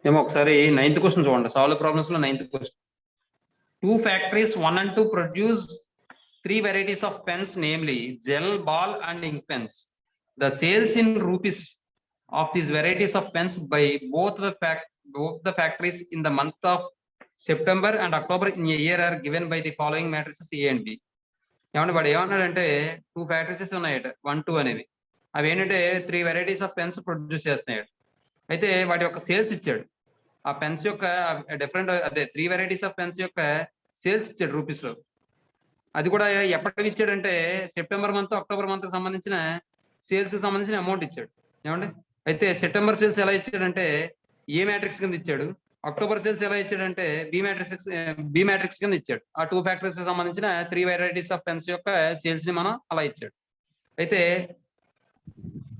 ఏమో ఒకసారి 9th question చూడండి. సాల్వ్ ప్రాబ్లమ్స్ లో 9th question. 2 factories 1 and 2 produce 3 varieties of pens, namely gel, ball and ink pens. The sales in rupees of these varieties of pens by both the factories in the month of September and October in a year are given by the following matrices A and B. ఏమన్నా వాడు ఏమన్నాడంటే 2 factories ఉన్నాయట 1, 2 అనేవి. అవి ఏంటంటే 3 varieties of pens produce చేస్తున్నాయట. అయితే వాటి యొక్క సేల్స్ ఇచ్చాడు. ఆ పెన్స్ యొక్క డిఫరెంట్ 3 వెరైటీస్ ఆఫ్ పెన్స్ యొక్క సేల్స్ ఇచ్చాడు రూపీస్ లో. అది కూడా ఎప్పటికి ఇచ్చాడంటే సెప్టెంబర్ మంత్, అక్టోబర్ మంత్ కి సంబంధించిన సేల్స్ కి సంబంధించిన అమౌంట్ ఇచ్చాడు. ఏమండి? అయితే సెప్టెంబర్ సేల్స్ ఎలా ఇచ్చాడంటే ఏ మ్యాట్రిక్స్ కింద ఇచ్చాడు. అక్టోబర్ సేల్స్ ఎలా ఇచ్చాడంటే బి మ్యాట్రిక్స్ కింద ఇచ్చాడు. ఆ 2 ఫ్యాక్టరీస్ కి సంబంధించిన 3 వెరైటీస్ ఆఫ్ పెన్స్ యొక్క సేల్స్ ని మనం అలా ఇచ్చాడు. అయితే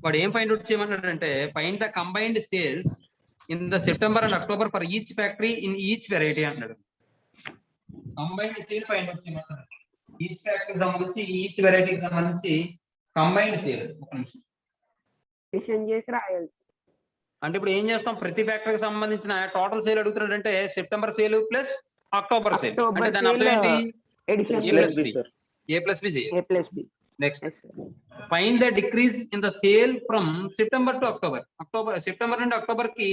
వాడు ఏం ఫైండ్ అవుట్ చేయమన్నాడంటే find the combined sales in the September and October for each factory in each variety అన్నాడు. కంబైన్డ్ సేల్ ఫైండ్ అవుట్ చేయమన్నాడు. ఈచ్ ఫ్యాక్టరీకి సంబంధించి ఈచ్ వెరైటీకి సంబంధించి కంబైన్డ్ సేల్. ఒక నిమిషం చేసి రాయాలి. అంటే ఇప్పుడు ఏం చేస్తాం, ప్రతి ఫ్యాక్టరీకి సంబంధించిన టోటల్ సేల్ అడుగుతున్నాడంటే September sale plus October sale. అంటే దాని అర్థం ఏంటి? ఏ ప్లస్ బి చేయాలి. Next find the decrease in the sale from September to October. September నుండి అక్టోబర్ కి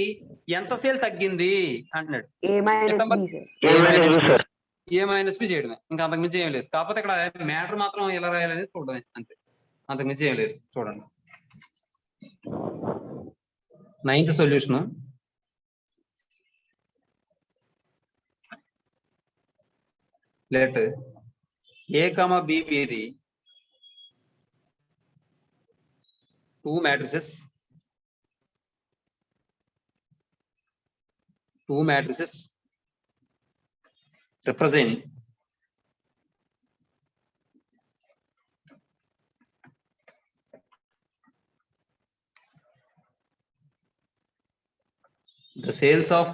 ఎంత సేల్ తగ్గింది అంటున్నాడు. ఏ మైనస్ బి చేయడమే, ఇంకా అంతకుమించి ఏం లేదు. కాకపోతే ఇక్కడ మ్యాటర్ మాత్రం ఎలా రాయాలనేది చూడడమే, అంతే. అంతకుమించి ఏం లేదు. చూడండి 9th solution. Let A comma B B 2 matrices represent the sales of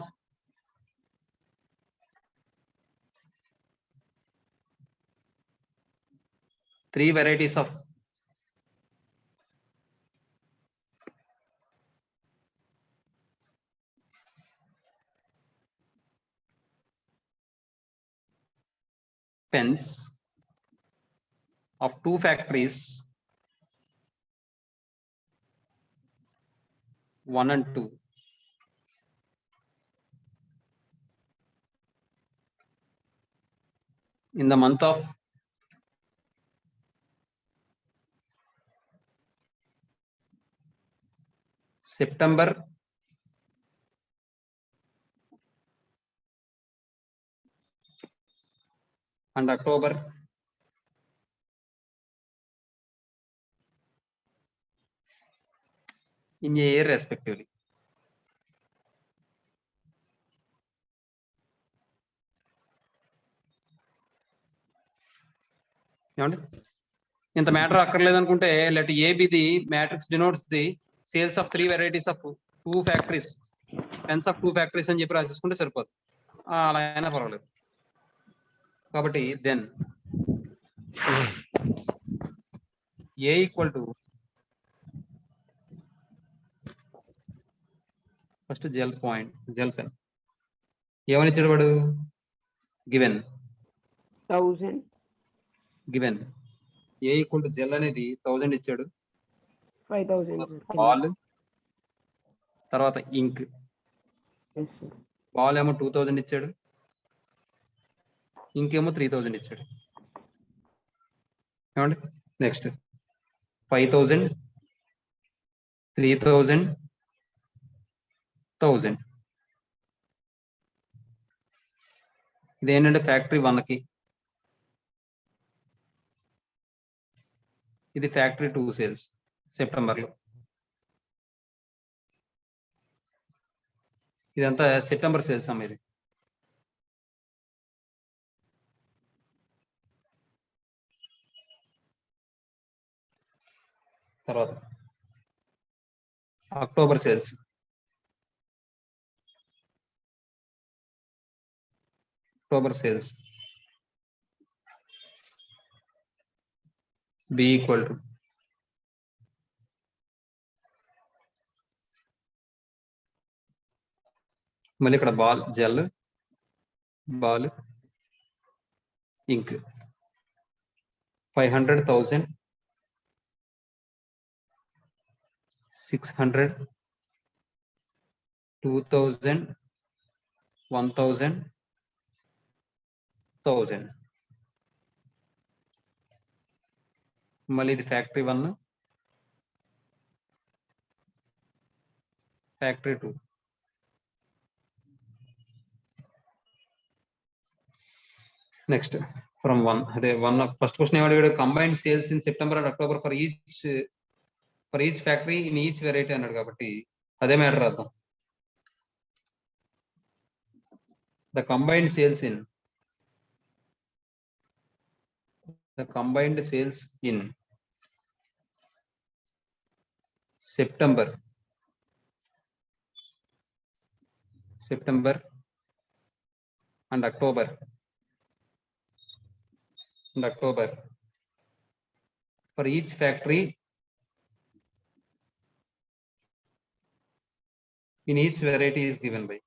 three varieties of pens of 2 factories 1 and 2 in the month of September and October in a year respectively. ఇంత matter అక్కర్లేదు అనుకుంటే let A B the matrix denotes the sales of 3 varieties of 2 factories, pens of 2 factories అని చెప్పి రాసేసుకుంటే సరిపోతుంది. అలా అయినా పర్వాలేదు. కాబట్టి then A equal to first gel pen ఏమని ఇచ్చాడు వాడు? Given A equal to gel అనేది 1000 ఇచ్చాడు. 5000 బాల్, తర్వాత ఇంక్. బాల్ ఏమో 2000 ఇచ్చాడు, ఇంకేమో 3000 ఇచ్చాడు. ఏమండి? నెక్స్ట్ 5000, 3000, 1000. ఇదేంటంటే ఫ్యాక్టరీ 1కి, ఇది ఫ్యాక్టరీ 2 సేల్స్ సెప్టెంబర్ లో. ఇదంతా సెప్టెంబర్ సేల్స్ అమ్మ. ఇది తర్వాత October sales. B equal to మళ్ళీ ఇక్కడ బాల్ జెల్ బాల్ ఇంక్ 500,000 600 2000 1000 1000 మళ్ళీ ఇది ఫ్యాక్టరీ 1 ఫ్యాక్టరీ 2 నెక్స్ట్ ఫ్రమ్ 1 అదే 1 ఫస్ట్ క్వశ్చన్ ఏమడిగాడు combined sales in September and October for each factory in each variety అన్నాడు కాబట్టి అదే మ్యాటర్ రాద్దాం the combined sales in September and October for each factory in each variety is given by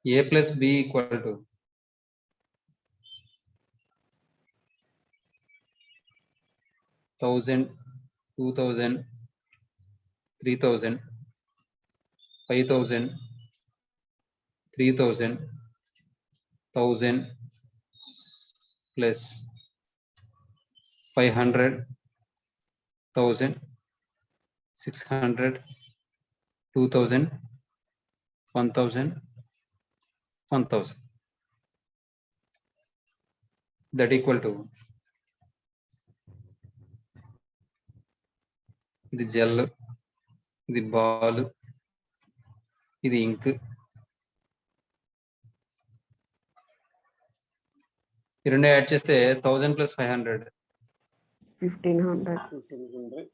A plus B equal to 1000 2000 3000 5000 3000 1000 plus 500 1000 600 2000 1000 1000 that equal to ఇది gel ఇది ball ఇది ఇంక్ ఈ రెండు add చేస్తే 1000 plus 500 1500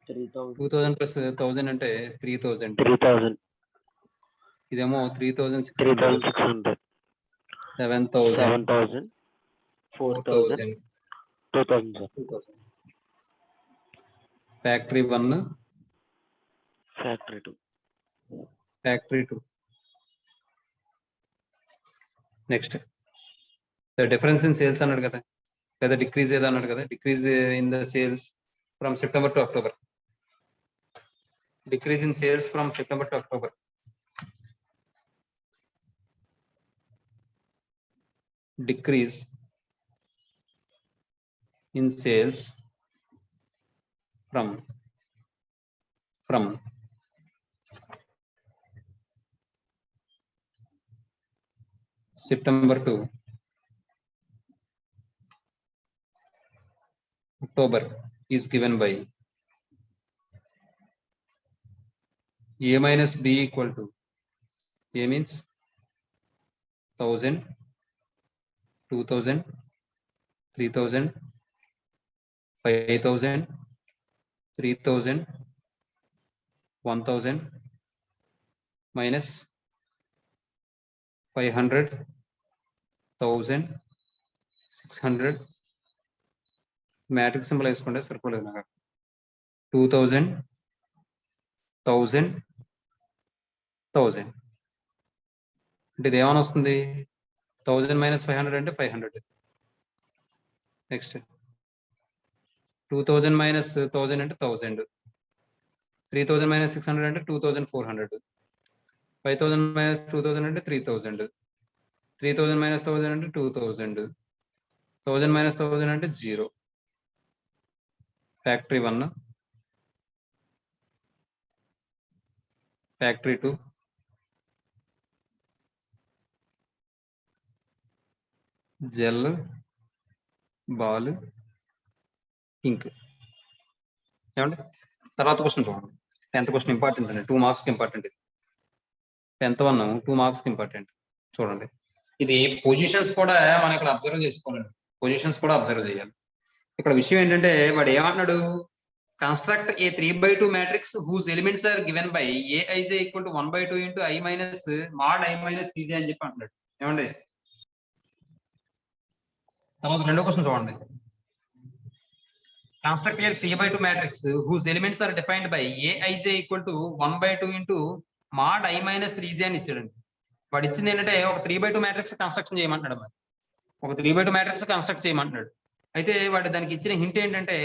2000 plus 1000 అంటే 3000 ఇదేమో 3600 7000 4000 2000 factory 1 factory 2 next the difference in sales అన్నాడు కదా లేదా డిక్రీజ్ ఏదో అన్నాడు కదా decrease in the sales from September to October decrease in sales from September to October decrease in sales from September to October is given by A minus B equal to A means 1000 2000 3000 5000 3000 1000 minus 500 1000 600 matrix symbol వేసుకుంటే సరిపోలేదు నాకు 2000 1000 1000 అంటే ఇది ఏమని వస్తుంది 1000 minus 500 అంటే 500 next 2000 minus 1000 అంటే 1000 3000 minus 600 అంటే 2400 5000 minus 2000 అంటే 3000 3000 minus 1000 అంటే 2000 1000 minus 1000 అంటే 0 ఫ్యాక్టరీ 1 ఫ్యాక్టరీ 2 జెల్ బాల్ ఇంక్ ఏమండి తర్వాత క్వశ్చన్ చూడండి 10th క్వశ్చన్ ఇంపార్టెంట్ అండి 2 మార్క్స్ కి ఇంపార్టెంట్ ఇది 10th 1 2 మార్క్స్ కి ఇంపార్టెంట్ చూడండి ఇది పొజిషన్స్ కూడా మనం ఇక్కడ అబ్జర్వ్ చేసుకోవాలండి పొజిషన్స్ కూడా అబ్జర్వ్ చేయాలి ఇక్కడ విషయం ఏంటంటే వాడు ఏమంటున్నాడు construct a 3/2 matrix whose elements are given by aij equal to 1/2 into I minus mod I minus bj అని చెప్పి అంటున్నాడు ఏమండి తర్వాత రెండో క్వశ్చన్ చూడండి. Construct a 3/2 matrix whose elements are defined by Aij equal to 1/2 into mod I minus 3j అని ఇచ్చాడండి. వాడు ఇచ్చింది ఏంటంటే ఒక 3/2 మ్యాట్రిక్స్ కన్స్ట్రక్షన్ చేయమంటున్నాడు. మరి ఒక 3/2 మ్యాట్రిక్స్ కన్స్ట్రక్ట్ చేయమంటున్నాడు. అయితే వాడు దానికి ఇచ్చిన హింట్ ఏంటంటే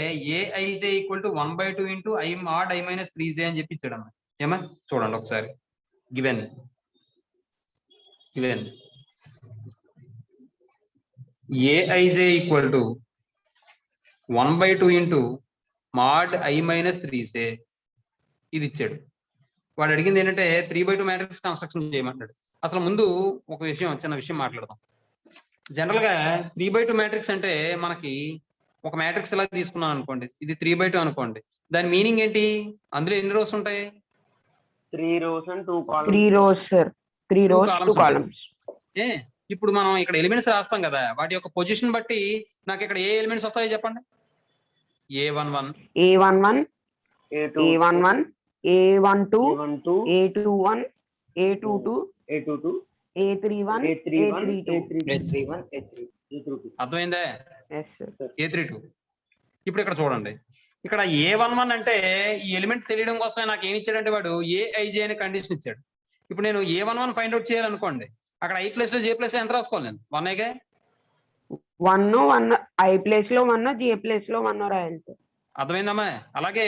Aij equal to 1/2 into I mod I minus 3j అని చెప్పి ఇచ్చాడు అన్నమాట. ఏమా చూడండి ఒకసారి. Given Aij equal to 1/2 into mod I minus 3j ఇది ఇచ్చాడు. వాడు అడిగింది ఏంటంటే 3/2 మ్యాట్రిక్స్ కన్స్ట్రక్షన్ చేయమంటాడు. అసలు ముందు ఒక చిన్న విషయం మాట్లాడదాం. జనరల్ గా 3/2 మ్యాట్రిక్స్ అంటే మనకి ఒక మ్యాట్రిక్స్ ఇలా తీసుకున్నాను అనుకోండి, ఇది 3/2 అనుకోండి. దాని మీనింగ్ ఏంటి? అందులో ఎన్ని రోస్ ఉంటాయి? 3 rows and 2 columns. 3 rows, sir. 3 rows, 2 columns. ఇప్పుడు మనం ఇక్కడ ఎలిమెంట్స్ రాస్తాం కదా, వాటి యొక్క పొజిషన్ బట్టి నాకు ఇక్కడ ఏ ఎలిమెంట్స్ వస్తాయో చెప్పండి. A11, A11, A2, A11, A12, A12, A21, A22, A22, A31, A31, A32. A31, A32. అర్థమైందా? Yes, sir. A32. ఇప్పుడు ఇక్కడ చూడండి, ఇక్కడ A11 అంటే ఈ ఎలిమెంట్ తెలియడం కోసమే నాకు ఏమి ఇచ్చాడంటే వాడు Aij అనే కండిషన్ ఇచ్చాడు. ఇప్పుడు నేను A11 ఫైండ్ అవుట్ చేయాలనుకోండి, అక్కడ I ప్లేస్ లో J ప్లేస్ లో ఎంత రాసుకోవాలి నేను? 1 1 I ప్లేస్ లో 1, J ప్లేస్ లో 1 రాయాలి, sir. అర్థమైందమ్మా? అలాగే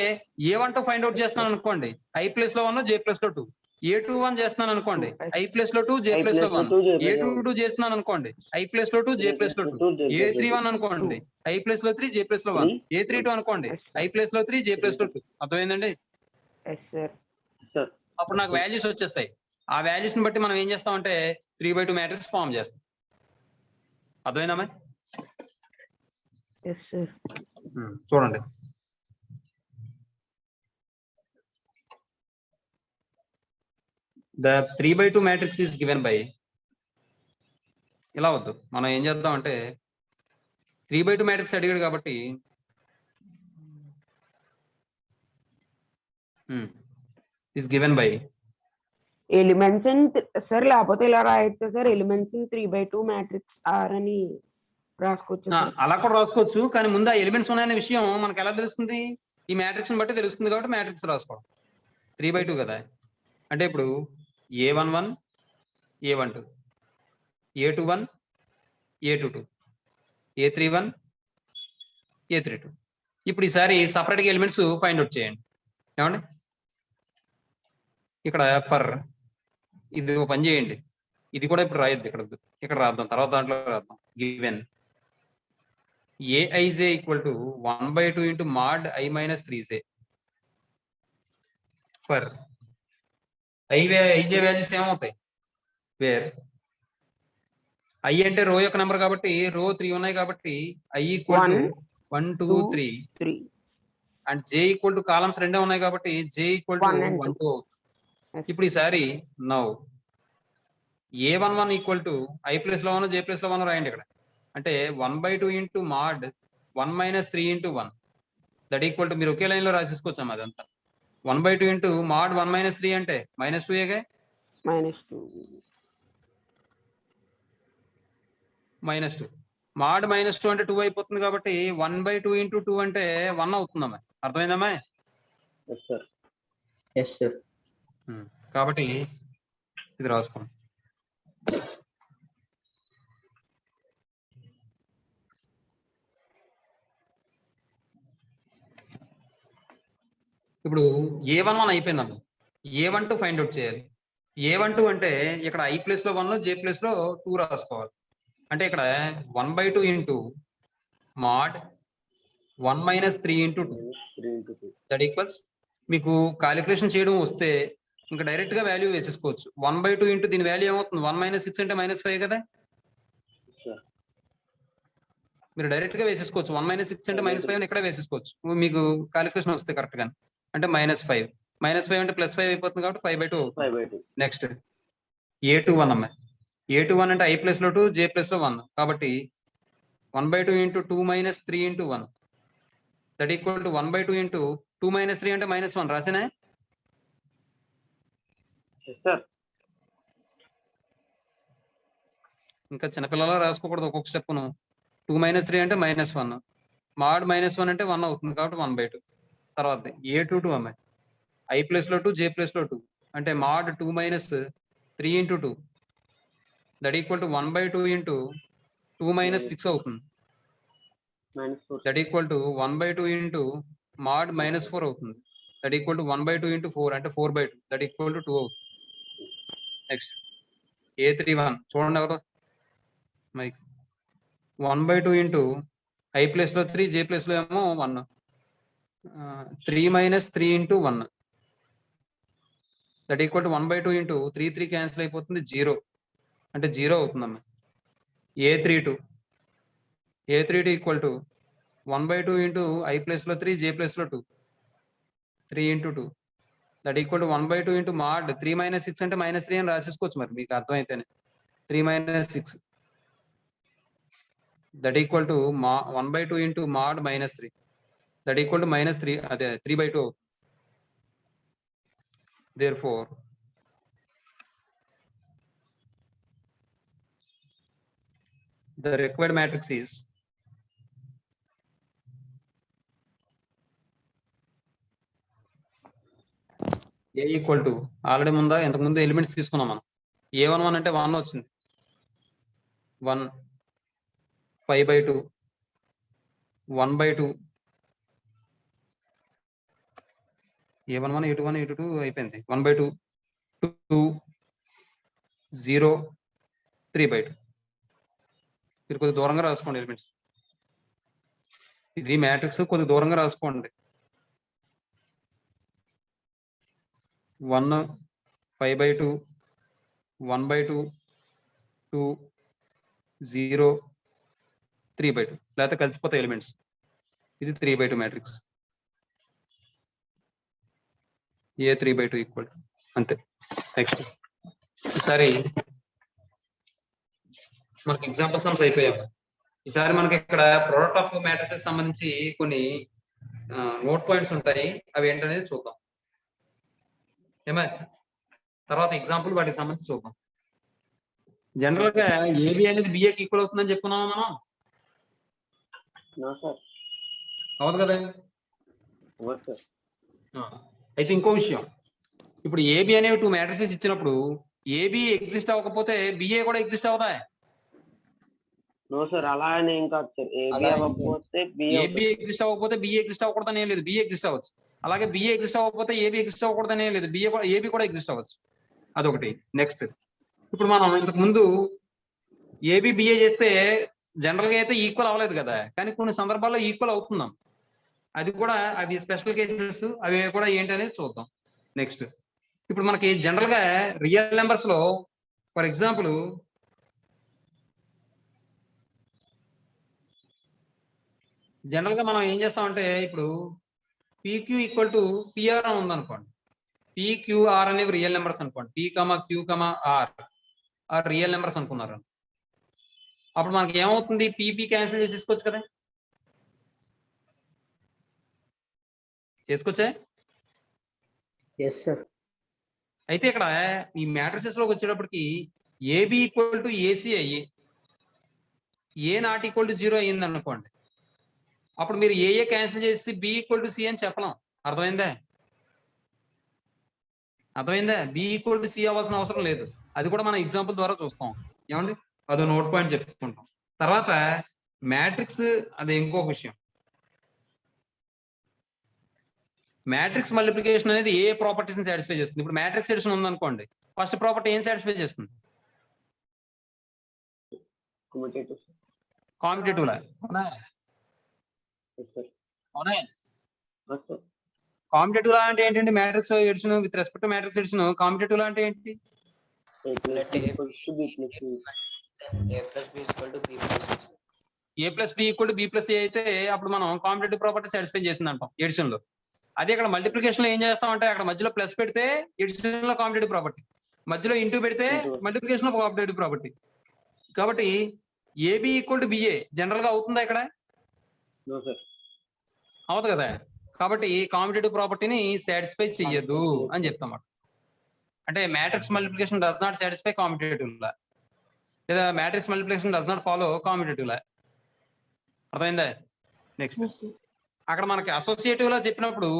A12 ఫైండ్ అవుట్ చేస్తున్నాను అనుకోండి, I ప్లేస్ లో 1, J ప్లేస్ లో 2. A21 చేస్తున్నాను అనుకోండి, I ప్లేస్ లో 2, J ప్లేస్ లో 1. A22 చేస్తున్నాను అనుకోండి, I ప్లేస్ లో 2, J ప్లేస్ లో 2. A31 అనుకోండి, I ప్లేస్ లో 3, J ప్లేస్ లో 1. A32 అనుకోండి, I ప్లేస్ లో 3, J ప్లేస్ లో 2. అర్థమైందండి? Yes, sir. అప్పుడు నాకు వాల్యూస్ వచ్చేస్తాయి. ఆ వాల్యూస్ ని బట్టి మనం ఏం చేస్తామంటే 3/2 మ్యాట్రిక్స్ ఫామ్ చేస్తాం. అర్థమైందమ్మా? Yes, sir. చూడండి, the 3/2 matrix is given by, ఇలా వద్దు, మనం ఏం చేద్దాం అంటే 3/2 మ్యాట్రిక్స్ అడిగాడు కాబట్టి is given by elements in sir, లేకపోతే ఇలా రాయొచ్చు sir, elements in 3/2 matrix are అని రాసుకోవచ్చు సార్. అలా కూడా రాసుకోవచ్చు, కానీ ముందు ఆ ఎలిమెంట్స్ ఉన్నాయనే విషయం మనకు ఎలా తెలుస్తుంది? ఈ మ్యాట్రిక్స్ బట్టి తెలుస్తుంది కాబట్టి మ్యాట్రిక్స్ రాసుకోవడం. 3/2 కదా అంటే ఇప్పుడు A11, A12, A21, A22, A31, A32. ఇప్పుడు ఈసారి సపరేట్ గా ఎలిమెంట్స్ ఫైండ్ అవుట్ చేయండి. ఏమండి? ఇక్కడ ఫర్ ఇది ఒక పని చేయండి, ఇది కూడా ఇప్పుడు రాయొద్దు, ఇక్కడ రాద్దాం, తర్వాత దాంట్లో రాద్దాం. Given Aij equal to 1/2 into mod I minus 3j for Ij values ఏమవుతాయి? వేర్ I అంటే రో యొక్క నెంబర్ కాబట్టి రో 3 ఉన్నాయి కాబట్టి I equal to 1, 2, 3 and J equal to columns 2 ఉన్నాయి కాబట్టి J ఈక్వల్ టు 1, 2. ఇప్పుడు ఈసారి now A11 equal to I place లో 1, J ప్లేస్ లో 1 రాయండి. ఇక్కడ అంటే 1/2 into mod 1 minus 3 into 1 that equal to, మీరు ఒకే లైన్ లో రాసేసుకోవచ్చు అదంతా. 1/2 ఇంటూ mod 1 minus 3 అంటే -2 ఏగా, -2 -2 mod -2 అంటే 2 అయిపోతుంది కాబట్టి 1/2 ఇంటూ 2 అంటే 1 అవుతుందమ్మా. అర్థమైందమ్మా? Yes, sir. కాబట్టి ఇది రాసుకోండి. ఇప్పుడు A11 అయిపోయిందమ్మా. A12 ఫైండ్ అవుట్ చేయాలి. A12 అంటే ఇక్కడ I ప్లేస్ లో 1, J ప్లేస్ లో 2 రాసుకోవాలి. అంటే ఇక్కడ 1/2 into mod 1 minus 3 into 2 that equals, మీకు కాలిక్యులేషన్ చేయడం వస్తే ఇంకా డైరెక్ట్ గా వాల్యూ వేసేసుకోవచ్చు. 1/2 ఇంటూ దీని వాల్యూ ఏమవుతుంది? 1 minus 6 అంటే -5 కదా, మీరు డైరెక్ట్ గా వేసేసుకోవచ్చు. 1 minus 6 అంటే -5 అని ఇక్కడ వేసేసుకోవచ్చు, మీకు కాలిక్యులేషన్ వస్తే కరెక్ట్ గా. అంటే -5 అంటే +5 అయిపోతుంది కాబట్టి 5/2. నెక్స్ట్ A21 అమ్మా. A21 అంటే I ప్లేస్ లో 2, J ప్లేస్ లో 1 కాబట్టి 1/2 into 2 minus 3 into 1 that equal to 1/2 into 2 minus 3 అంటే -1 రాసేనా? ఇంకా చిన్నపిల్లలా రాసుకోకూడదు ఒక్కొక్క స్టెప్ను. 2 - 3 అంటే -1. మాడ్ -1 అంటే 1 అవుతుంది కాబట్టి 1/2. తర్వాత A2 2 అమ్మాయి I ప్లస్ లో 2 J ప్లస్ లో 2 అంటే mod 2 - 3 × 2 that equal to 1/2 into 2 - 6 అవుతుంది. -4. That equal to 1/2 into mod -4 అవుతుంది. దట్ ఈక్వల్ టు 1/2 ఇంటూ 4 అంటే 4/2 దట్ ఈక్వల్ టు 2 అవుతుంది. నెక్స్ట్ A31 చూడండి ఎవరు మైక్ 1/2 ఇంటూ I ప్లస్ లో 3 J ప్లస్ లో ఏమో 1 3 - 3 into 1 that equal to 1/2 into 3 cancel అయిపోతుంది 0 అంటే 0 అవుతుందమ్మా. A32 equal to 1/2 into I plus లో 3 J ప్లస్ లో 2 3 into 2 that equal to 1/2 into mod 3 - 6 అంటే -3 అని రాసేసుకోవచ్చు మరి మీకు అర్థమైతేనే 3 - 6 that equal to 1/2 into mod -3 that equal to -3 అదే 3/2 అవుతుంది. Therefore, the required matrix is A equal to already ముందా ఇంతకు ముందు ఎలిమెంట్స్ తీసుకున్నాం మనం. A11 అంటే 1 వచ్చింది 1 5/2 1/2 A11 A21 A22 అయిపోయింది 1/2 2 0 3/2 మీరు కొద్దిగా దూరంగా రాసుకోండి ఎలిమెంట్స్. ఇది మ్యాట్రిక్స్ కొద్దిగా దూరంగా రాసుకోండి. 1 5/2 1/2 2 0 3/2 లేకపోతే కలిసిపోతాయి ఎలిమెంట్స్. ఇది 3/2 మ్యాట్రిక్స్. A 3/2 ఈక్వల్ అంతే. నెక్స్ట్ ఈసారి మనకి ఎగ్జాంపుల్ సమ్స్ అయిపోయాం. ఈసారి మనకి ఇక్కడ ప్రోడక్ట్ ఆఫ్ మ్యాట్రిసెస్ సంబంధించి కొన్ని నోట్ పాయింట్స్ ఉంటాయి. అవి ఏంటనేది చూద్దాం. ఏమా తర్వాత ఎగ్జాంపుల్ వాటికి సంబంధించి చూద్దాం. జనరల్ గా ఏబి అనేది బిఏకి ఈక్వల్ అవుతుందని చెప్పుకున్నామా మనం? No, sir. అవును కదా. What, sir? అయితే ఇంకో విషయం, ఇప్పుడు ఏబి అనేవి 2 మ్యాట్రిసెస్ ఇచ్చినప్పుడు ఏబి ఎగ్జిస్ట్ అవ్వకపోతే బిఏ కూడా ఎగ్జిస్ట్ అవుతా? No, sir. అలా అని ఏం కాదు సార్. ఏబి అవ్వకపోతే ఏబి ఎగ్జిస్ట్ అవ్వకపోతే బిఏ ఎగ్జిస్ట్ అవ్వకూడదని ఏం లేదు, బిఏ ఎగ్జిస్ట్ అవ్వచ్చు. అలాగే బిఏ ఎగ్జిస్ట్ అవ్వకపోతే ఏబి ఎగ్జిస్ట్ అవ్వకూడదని ఏం లేదు, ఏబి కూడా ఎగ్జిస్ట్ అవ్వచ్చు. అదొకటి. నెక్స్ట్ ఇప్పుడు మనం ఇంతకు ముందు ఏబి బిఏ చేస్తే జనరల్ గా అయితే ఈక్వల్ అవ్వలేదు కదా, కానీ కొన్ని సందర్భాల్లో ఈక్వల్ అవుతున్నాం. అది కూడా అవి స్పెషల్ కేసెస్, అవి కూడా ఏంటి అనేది చూద్దాం. నెక్స్ట్ ఇప్పుడు మనకి జనరల్ గా రియల్ నెంబర్స్ లో ఫర్ ఎగ్జాంపుల్ జనరల్ గా మనం ఏం చేస్తామంటే ఇప్పుడు పిక్యూ ఈక్వల్ టు పిఆర్ అని ఉందనుకోండి. పిక్యూఆర్ అనేవి రియల్ నెంబర్స్ అనుకోండి. P comma Q comma R real numbers అనుకున్నారు. అప్పుడు మనకి ఏమవుతుంది, పీపీ క్యాన్సిల్ చేసేసుకోవచ్చు కదా, చేసుకోవచ్చా? అయితే ఇక్కడ ఈ మ్యాట్రిసెస్ లోకి వచ్చేటప్పటికి ఏబి ఈక్వల్ టు ఏసీ అయ్యి ఏ నాట్ ఈక్వల్ టు 0 అయ్యింది అనుకోండి, అప్పుడు మీరు ఏఏ క్యాన్సిల్ చేసి బి ఈక్వల్ టు సి అని చెప్పలేం. అర్థమైందా? బి ఈక్వల్ టు సి అవ్వాల్సిన అవసరం లేదు. అది కూడా మనం ఎగ్జాంపుల్ ద్వారా చూస్తాం. ఏమండి, అదో నోట్ పాయింట్ చెప్పుకుంటాం. తర్వాత మ్యాట్రిక్స్ అది ఇంకొక విషయం. మ్యాట్రిక్స్ మల్టిప్లికేషన్ అనేది ఏ ప్రాపర్టీస్ ని సాటిస్ఫై చేస్తుంది. ఇప్పుడు మ్యాట్రిక్స్ ఎడిషన్ ఉందనుకోండి, ఫస్ట్ ప్రాపర్టీ ఏం సాటిస్ఫై చేస్తుంది? Competitive law. అవునా? కాంపిటేటివ్ లా అంటే ఏంటంటే matrix addition with respect to matrix addition competitive law అంటే ఏంటి? A plus B equal to B plus A అయితే అప్పుడు మనం కాంపిటేటివ్ ప్రాపర్టీ సాటిస్ఫై చేసింది అంటాం ఎడిషన్ లో. అదే ఇక్కడ మల్టిప్లికేషన్ లో ఏం చేస్తాం అంటే అక్కడ మధ్యలో ప్లస్ పెడితే ఎడిషన్ లో కాంపిటేటివ్ ప్రాపర్టీ, మధ్యలో ఇంటూ పెడితే మల్టిప్లికేషన్ లో కాంపిటేటివ్ ప్రాపర్టీ. కాబట్టి A B equal to B A general గా అవుతుందా ఇక్కడ? అవుతుంది కదా. కాబట్టి కాంపిటేటివ్ ప్రాపర్టీని సాటిస్ఫై చెయ్యదు అని చెప్తాం. అంటే matrix multiplication does not satisfy competitive law, లేదా matrix multiplication does not follow competitive law. అర్థమైందా? నెక్స్ట్ అక్కడ మనకి అసోసియేటివ్ లా చెప్పినప్పుడు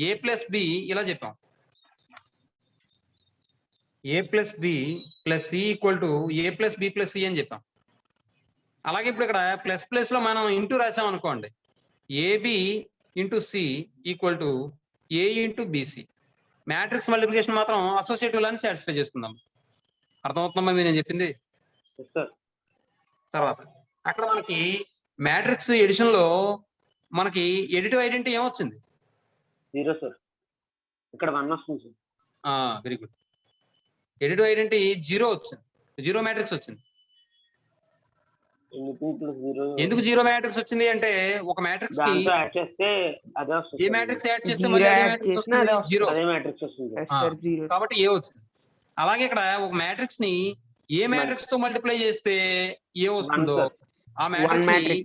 ఏ ప్లస్ బి ఇలా చెప్పాం, A plus B plus C equal to A plus B plus C అని చెప్పాం. అలాగే ఇప్పుడు ఇక్కడ ప్లస్ ప్లస్ లో మనం ఇంటూ రాసాం అనుకోండి, A B into C equal to A into B C. Matrix multiplication మాత్రం అసోసియేటివ్ లాని సాటిస్ఫై చేస్తున్నాం. అర్థమవుతుందమ్మా మీరు నేను చెప్పింది? Yes sir. తర్వాత అక్కడ మనకి మ్యాట్రిక్స్ ఎడిషన్ లో మనకి ఎడిటివ్ ఐడెంటిటీ ఏమొచ్చింది? 0 సార్. ఇక్కడ 1 వస్తుంది sir. Very good. Additive identity 0 వచ్చింది, 0 మ్యాట్రిక్స్ వచ్చింది. ఎందుకు 0 మ్యాట్రిక్స్ వచ్చింది అంటే ఒక మ్యాట్రిక్స్ కి దాంతో యాడ్ చేస్తే అదే వస్తుంది. ఏ మ్యాట్రిక్స్ యాడ్ చేస్తే మళ్ళీ అదే మ్యాట్రిక్స్ వస్తుంది, 0. అదే మ్యాట్రిక్స్ వస్తుంది. కాబట్టి ఏ వచ్చింది. అలాగే ఇక్కడ ఒక మ్యాట్రిక్స్ ని ఏ మ్యాట్రిక్స్ తో మల్టిప్లై చేస్తే ఏ వస్తుందో ఆ మ్యాట్రిక్స్ ని,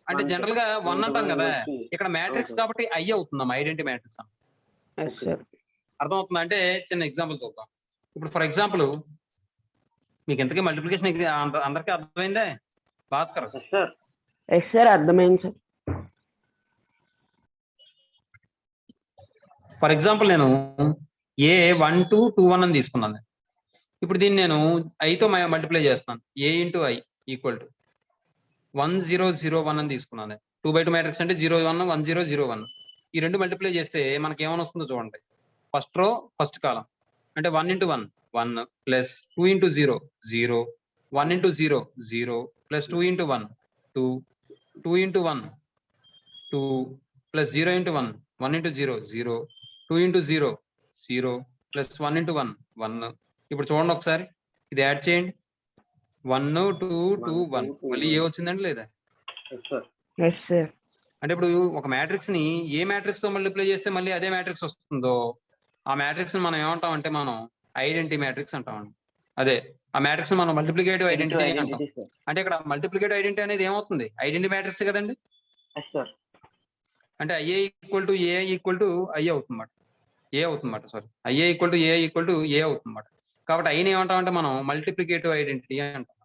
అంటే జనరల్ గా 1 అంటాం కదా, ఇక్కడ మ్యాట్రిక్స్ కాబట్టి ఐ అవుతుందమ్మా, ఐడెంటిటీ మ్యాట్రిక్స్. అర్థమవుతుందా? అంటే చిన్న ఎగ్జాంపుల్ చూద్దాం. ఇప్పుడు ఫర్ ఎగ్జాంపుల్ మీకు ఎంతకీ మల్టిప్లికేషన్ అందరికీ అర్థమైందే భాస్కర్? అర్థమైంది సార్. ఫర్ ఎగ్జాంపుల్ నేను ఏ 1 2 2 1 అని తీసుకున్నాను. ఇప్పుడు దీన్ని నేను ఐతో మల్టిప్లై చేస్తాను. ఏ ఇంటూ ఐ ఈక్వల్ టు 1 0 0 1 అని తీసుకున్నాను. 2/2 మ్యాట్రిక్స్ అంటే 0 1 1 0 0 1. ఈ రెండు మల్టిప్లై చేస్తే మనకి ఏమైనా వస్తుందో చూడండి. ఫస్ట్ రో ఫస్ట్ కాలం అంటే 1 into 1 1 plus 2 into 0 0 1 into 0 0 plus 2 into 1 2 2 into 1 2 plus 0 into 1 1 into 0 0 2 into 0 0 plus 1 into 1 1. ఇప్పుడు చూడండి ఒకసారి, ఇది యాడ్ చేయండి. 1 2 2 1 మళ్ళీ ఏ వచ్చిందండి లేదా? అంటే ఇప్పుడు ఒక మ్యాట్రిక్స్ ని ఏ మ్యాట్రిక్స్ తో మల్టిప్లై చేస్తే మళ్ళీ అదే మ్యాట్రిక్స్ వస్తుందో ఆ మ్యాట్రిక్స్ ని మనం ఏమంటాం అంటే మనం ఐడెంటిటీ మ్యాట్రిక్స్ అంటామండి. అదే ఆ మ్యాట్రిక్స్ మనం మల్టిప్లికేటివ్ ఐడెంటిటీ అంటాం. అంటే ఇక్కడ మల్టిప్లికేటివ్ ఐడెంటిటీ అనేది ఏమవుతుంది? ఐడెంటిటీ మ్యాట్రిక్స్ కదండి. అంటే IA equal to A equal to I అవుతుందన్నమాట, ఏ అవుతుందన్నమాట. Sorry, IA equal to A equal to A అవుతుందన్నమాట. కాబట్టి ఐని ఏమంటాం అంటే మనం మల్టిప్లికేటివ్ ఐడెంటిటీ అంటాం,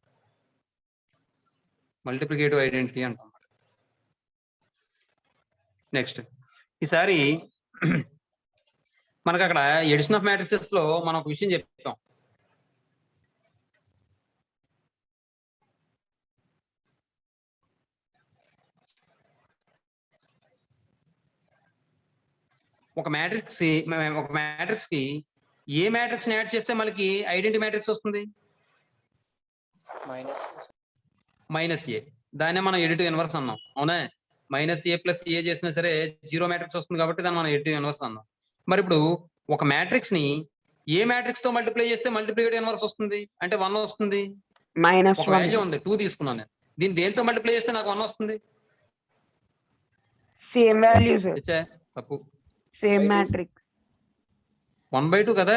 మల్టిప్లికేటివ్ ఐడెంటిటీ అంటాం. నెక్స్ట్ ఈసారి మనకు అక్కడ ఎడిషన్ ఆఫ్ మ్యాట్రిసెస్ లో మనం ఒక విషయం చెప్తాం. ఒక మ్యాట్రిక్స్ కి ఏ మ్యాట్రిక్స్ యాడ్ చేస్తే మనకి ఐడెంటిటీ మ్యాట్రిక్స్ వస్తుంది? మైనస్ ఏ. దాన్నే మనం ఎడిటివ్ ఇన్వర్స్ అన్నాం, అవునా? మైనస్ ఏ ప్లస్ ఏ చేసినా సరే 0 మ్యాట్రిక్స్ వస్తుంది కాబట్టి దాన్ని మనం ఎడిటివ్ ఇన్వర్స్ అన్నాం. మరి ఇప్పుడు ఒక మ్యాట్రిక్స్ ని ఏ మ్యాట్రిక్స్ తో మల్టిప్లై చేస్తే మల్టిప్లికేటివ్ ఇన్వర్స్ వస్తుంది అంటే 1 వస్తుంది. ఒక వాల్యూ ఉంది 2 తీసుకున్నాను నేను, దీన్ని దేంతో మల్టిప్లై చేస్తే నాకు 1 వస్తుంది? Same value sir. తప్పు. సేమ్ మ్యాట్రిక్స్ 1/2 కదా.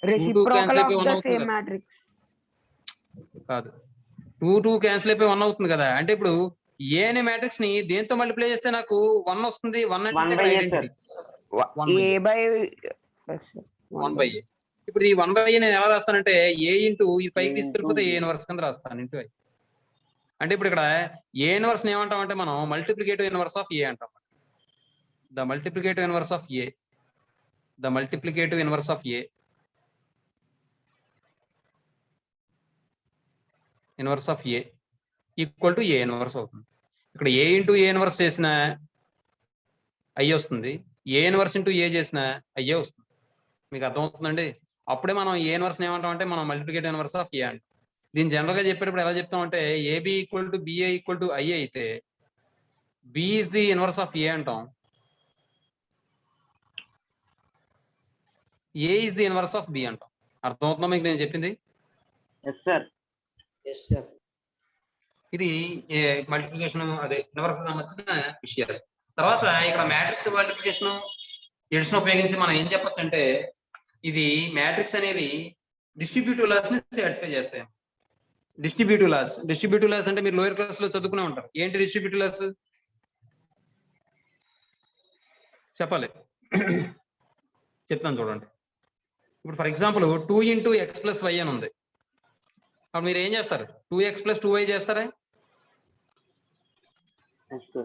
Reciprocal of the same matrix కాదు, 2 2 క్యాన్సిల్ అయిపోయి 1 అవుతుంది కదా. అంటే ఇప్పుడు ఏ అనే మ్యాట్రిక్స్ ని దేంతో మల్టిప్లై చేస్తే నాకు 1 వస్తుంది? 1 అంటే ఐడెంటిటీ 1/a. ఇప్పుడు ఈ 1/a నేను ఎలా రాస్తానంటే ఏ ఇంటూ ఈ పైకి తీసుకెళ్ళిపోతే ఏ ఇన్వర్స్ కింద రాస్తాను ఇంటూ ఐ. అంటే ఇప్పుడు ఇక్కడ ఏ ఇన్వర్స్ ఏమంటాం అంటే మనం మల్టిప్లికేటివ్ ఇన్వర్స్ ఆఫ్ ఏ అంటాం. The multiplicative inverse of A, the multiplicative inverse of A, inverse of A equal to A inverse అవుతుంది. ఇక్కడ ఏ ఇంటూ ఏ ఇన్వర్స్ చేసిన ఐ వస్తుంది, ఏ ఇన్వర్స్ ఇంటూ ఏ చేసిన ఐఏ వస్తుంది. మీకు అర్థమవుతుందండి? అప్పుడే మనం ఏ ఇన్వర్స్ ఏమంటాం అంటే మనం మల్టిప్లికేటివ్ ఇన్వర్స్ ఆఫ్ ఏ అంటాం. దీన్ని జనరల్ గా చెప్పేటప్పుడు ఎలా చెప్తాం అంటే AB equal to BA equal to I అయితే B is the inverse of A అంటాం, A is the inverse of B అంటాం. అర్థమవుతుందా మీకు నేను చెప్పింది? ఇది మల్టిప్లికేషన్ అదే ఇన్వర్స్ సంబంధించిన విషయాలు. తర్వాత ఇక్కడ మ్యాట్రిక్స్ మల్టిప్లికేషన్ ఎడిషన్ ఉపయోగించి మనం ఏం చెప్పొచ్చు అంటే ఇది మ్యాట్రిక్స్ అనేది డిస్ట్రిబ్యూటివ్ లాస్ ని సాటిస్ఫై చేస్తాయి. డిస్ట్రిబ్యూటివ్ లాస్ అంటే మీరు లోయర్ క్లాస్ లో చదువుకునే ఉంటారు. ఏంటి డిస్ట్రిబ్యూటివ్ లాస్? చెప్పాలి, చెప్తాను చూడండి. ఇప్పుడు for example 2 into X plus Y అని ఉంది. అప్పుడు మీరు ఏం చేస్తారు? 2x ప్లస్ 2y చేస్తారా? Yes, sir.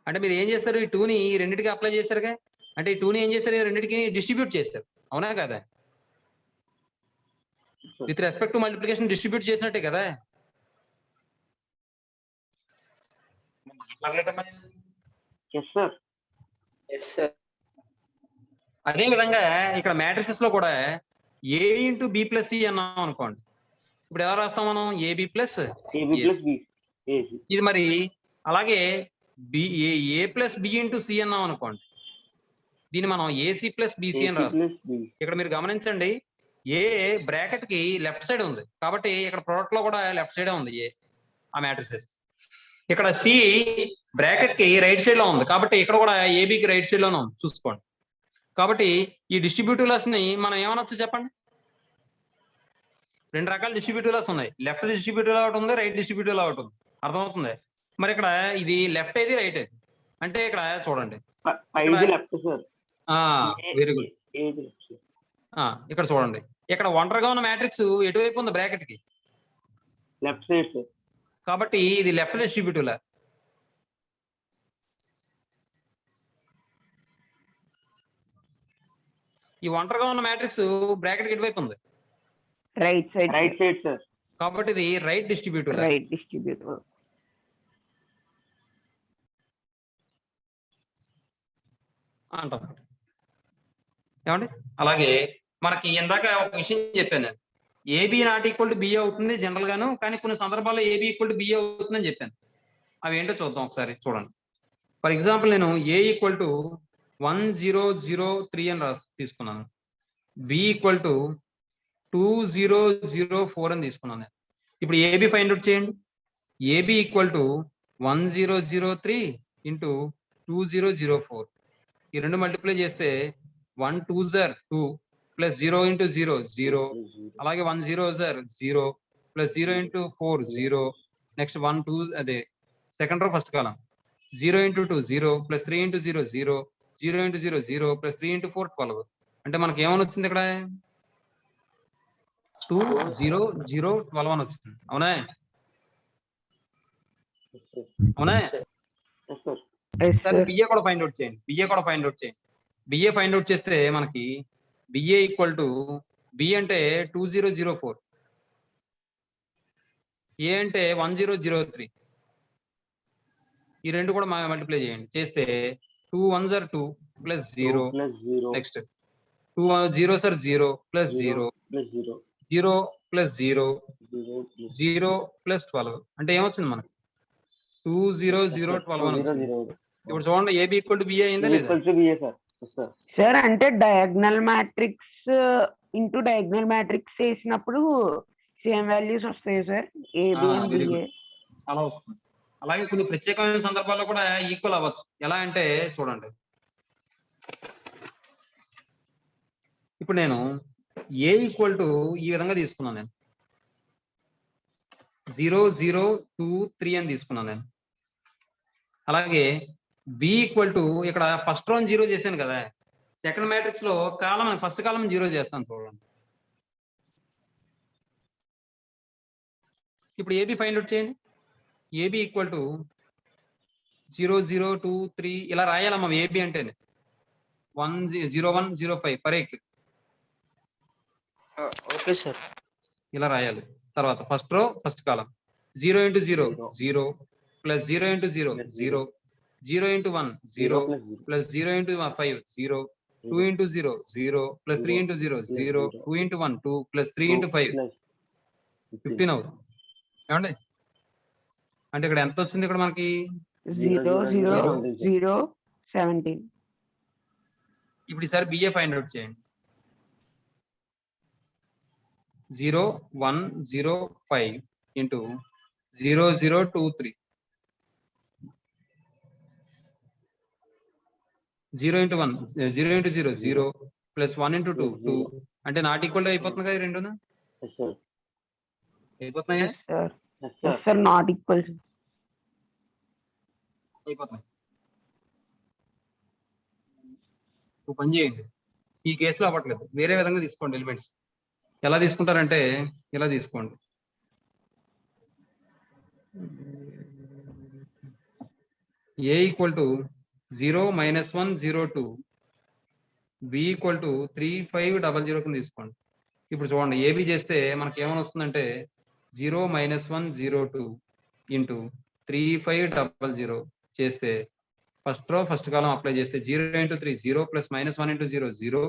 అంటే మీరు ఏం చేస్తారు, ఈ 2ని ఈ రెండింటికి అప్లై చేశారుగా, అంటే ఈ 2ని ఏం చేశారు, ఈ రెండింటికి డిస్ట్రిబ్యూట్ చేశారు, అవునా కదా? Sir. With respect to multiplication distribute చేసినట్టే కదా. Yes, sir. Yes, sir. అదే విధంగా ఇక్కడ మ్యాట్రిసెస్ లో కూడా A into B plus C అన్నాం అనుకోండి, ఇప్పుడు ఎలా రాస్తాం మనం, AB plus AB plus B. AC. ఇది మరి. అలాగే B A plus B into C అన్నాం అనుకోండి, దీన్ని మనం ఏసీ ప్లస్ బిసి అని AC రాస్తాం. plus B. ఇక్కడ మీరు గమనించండి, ఏ బ్రాకెట్ కి లెఫ్ట్ సైడ్ ఉంది కాబట్టి ఇక్కడ ప్రొడక్ట్ లో కూడా లెఫ్ట్ సైడే ఉంది ఏ ఆ మ్యాట్రిసెస్. ఇక్కడ సి బ్రాకెట్ కి రైట్ సైడ్ లో ఉంది కాబట్టి ఇక్కడ కూడా ఏబికి రైట్ సైడ్ లోనే ఉంది చూసుకోండి. కాబట్టి ఈ డిస్ట్రిబ్యూటివ్ లాస్ ని మనం ఏమనొచ్చు చెప్పండి, రెండు రకాల డిస్ట్రిబ్యూటివ్ లాస్ ఉన్నాయి, లెఫ్ట్ డిస్ట్రిబ్యూటివ్ ఒకటి ఉంది, రైట్ డిస్ట్రిబ్యూటివ్ ఒకటి ఉంది, అర్థమవుతుంది. మరి ఇక్కడ ఇది లెఫ్ట్ ఏది రైట్ ఏది అంటే ఇక్కడ చూడండి, ఇది లెఫ్ట్ సార్. Very good. ఏది లెఫ్ట్ సార్. ఇక్కడ చూడండి, ఇక్కడ ఒంటరిగా ఉన్న మ్యాట్రిక్స్ ఎటువైపు ఉంది, బ్రాకెట్ కి లెఫ్ట్ సైడ్ సార్. కాబట్టి ఇది లెఫ్ట్ డిస్ట్రిబ్యూటివ్ లా. ఈ ఒంటరిగా ఉన్న మ్యాట్రిక్స్ బ్రాకెట్ కి ఎటువైపు ఉంది, right side. Right side sir. కాబట్టి ఇది right distributive law right distributive. అంటాం. ఏమండి, అలాగే మనకి ఇందాక ఒక విషయం చెప్పాను నేను, AB not equal to B అవుతుంది జనరల్ గాను, కానీ కొన్ని సందర్భాల్లో ఏబి ఈక్వల్ టు బి అవుతుందని చెప్పాను. అవి ఏంటో చూద్దాం ఒకసారి చూడండి. ఫర్ ఎగ్జాంపుల్ నేను ఏ ఈక్వల్ టు 1003 అని తీసుకున్నాను, బి ఈక్వల్ టు 2004 అని తీసుకున్నాను. ఇప్పుడు ఏబి ఫైండ్ అవుట్ చేయండి. ఏబి ఈక్వల్ టు 1003 ఇంటూ 2004, ఈ రెండు మల్టిప్లై చేస్తే 1 2 జర్ 2 ప్లస్ 0 ఇంటూ 0 0, అలాగే 1 0 జర్ 0 ప్లస్ 0 ఇంటూ 4 0, నెక్స్ట్ 1 2 అదే సెకండ్ రో ఫస్ట్ కాలం 0 into 2 0 plus 3 into 0 0, 0 into 0 0 plus 3 into 4 12. అంటే మనకి ఏమని వచ్చింది ఇక్కడ 2 0 0 12 అని వచ్చింది, అవునా అవునా? బిఏ కూడా ఫైండ్ అవుట్ చేయండి, బిఏ కూడా ఫైండ్ అవుట్ చేయండి. బిఏ ఫైండ్ అవుట్ చేస్తే మనకి బిఏ ఈక్వల్ టు బి అంటే 2004, ఏ అంటే 1003, ఈ రెండు కూడా మల్టిప్లై చేయండి. చేస్తే 2 1 జర్ 2 plus 0, next 2 0 sir 0 plus 0 0 plus 0 0 plus 12, అంటే ఏమొచ్చింది మనకి 2 0 0 12 అని వచ్చింది. ఇప్పుడు చూడండి ఏబి ఈక్వల్ టు బిఏ అయిందా లేదా? సార్ అంటే diagonal matrix into diagonal matrix చేసినప్పుడు సేమ్ వాల్యూస్ వస్తాయి sir, AB and very BA. అలా వస్తుంది. అలాగే కొన్ని ప్రత్యేకమైన సందర్భాల్లో కూడా ఈక్వల్ అవ్వచ్చు. ఎలా అంటే చూడండి, ఇప్పుడు నేను ఏ ఈక్వల్ టు ఈ విధంగా తీసుకున్నాను, నేను 0 0 2 3 అని తీసుకున్నాను నేను. అలాగే బి ఈక్వల్ టు ఇక్కడ ఫస్ట్ రో 0 చేశాను కదా, సెకండ్ మ్యాట్రిక్స్ లో కాలం ఫస్ట్ కాలం 0 చేస్తాను చూడండి. ఇప్పుడు ఏబి ఫైండ్ అవుట్ చేయండి. ఏబి ఈక్వల్ టు 0 0 2 3 ఇలా రాయాలమ్మా. ఏబి అంటేనే 1 0 1 0 5 పరేక్ Okay, sir. ఇలా రాయాలి. తర్వాత ఫస్ట్ రో ఫస్ట్ కాలం 0 into 0 0 plus 0 into 0 0, 0 into 1 0 plus 0 into 5 0, 2 into 0 0 plus 3 into 0 0, 2 into 1 2 plus 3 into 5 15 అవుతుంది. ఏమండి, అంటే ఇక్కడ ఎంత వచ్చింది, ఇక్కడ మనకి 0 0 0 17. ఇప్పుడు ఈసారి బిఏ ఫైండ్ అవుట్ చేయండి. 0 1 0 5 into 0 0 2 3, 0 into 1 0 into 0 0 plus 1 into 2 2, అంటే నాట్ ఈక్వల్ అయిపోతుంది కదా, రెండునా అయిపోతున్నాయి సార్ నాట్ ఈక్వల్ అయిపోతున్నాయి. పని చేయండి, ఈ కేసులో అవ్వట్లేదు, వేరే విధంగా తీసుకోండి ఎలిమెంట్స్. ఎలా తీసుకుంటారంటే ఇలా తీసుకోండి. A equal to 0 minus 1 0 2 B equal to 3 5 00 కింద తీసుకోండి. ఇప్పుడు చూడండి ఏబి చేస్తే మనకి ఏమని వస్తుందంటే 0 minus 1 0 2 ఇంటూ 3 5 00 చేస్తే ఫస్ట్ రో ఫస్ట్ కాలం అప్లై చేస్తే 0 into 3 0 plus minus 1 into 0 0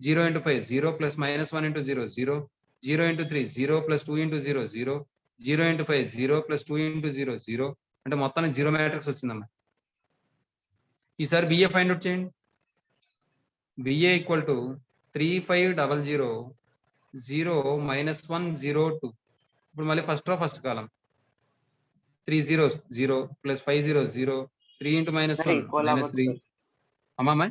0 into 5 0 plus minus 1 into 0 0 0 into 3 0 plus 2 into 0 0 0 into 5 0 plus 2 into 0 0 అంటే మొత్తానికి 0 మ్యాట్రిక్స్ వచ్చిందమ్మా. ఈసారి బిఏ ఫైండ్ అవుట్ చేయండి. BA equal to 3 5 00 0 minus 1 0 2. ఇప్పుడు మళ్ళీ ఫస్ట్ రో ఫస్ట్ కాలం 3 zeros 0 plus 5 zeros 0 3 into minus 1 minus 3. అమ్మా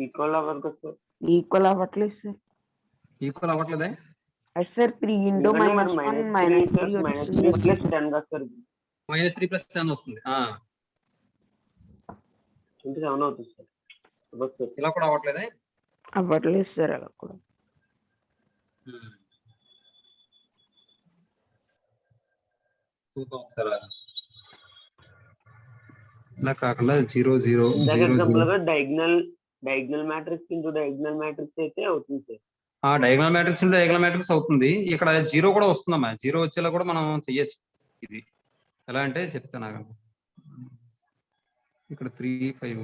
equal అవ్వదు కదా సార్. ఈక్వల్ అవ్వట్లేదు సార్. ఈక్వల్ అవ్వట్లేదే sir 3 into minus 1 minus 3 minus 3 plus 10 కదా సార్. -3 + 10 వస్తుంది. 27 అవుతుంది సార్. అవ్వదు సార్. ఇలా కూడా అవ్వట్లేదే. అవ్వట్లేదు సార్ అలా కూడా. చూద్దాం సార్ ఇలా కాకుండా 0 0 ఇందాక 0 ఎగ్జాంపుల్ 0. గా diagonal matrix into diagonal matrix అయితే అవుతుంది సార్. డయాగ్నల్ మ్యాట్రిక్స్ ఉంటే డయాగ్నల్ మ్యాట్రిక్స్ అవుతుంది. ఇక్కడ 0 కూడా వస్తుందమ్మా. 0 వచ్చేలా కూడా మనం చెయ్యొచ్చు. ఇది ఎలా అంటే చెప్తాను ఆగండి. ఇక్కడ 3 5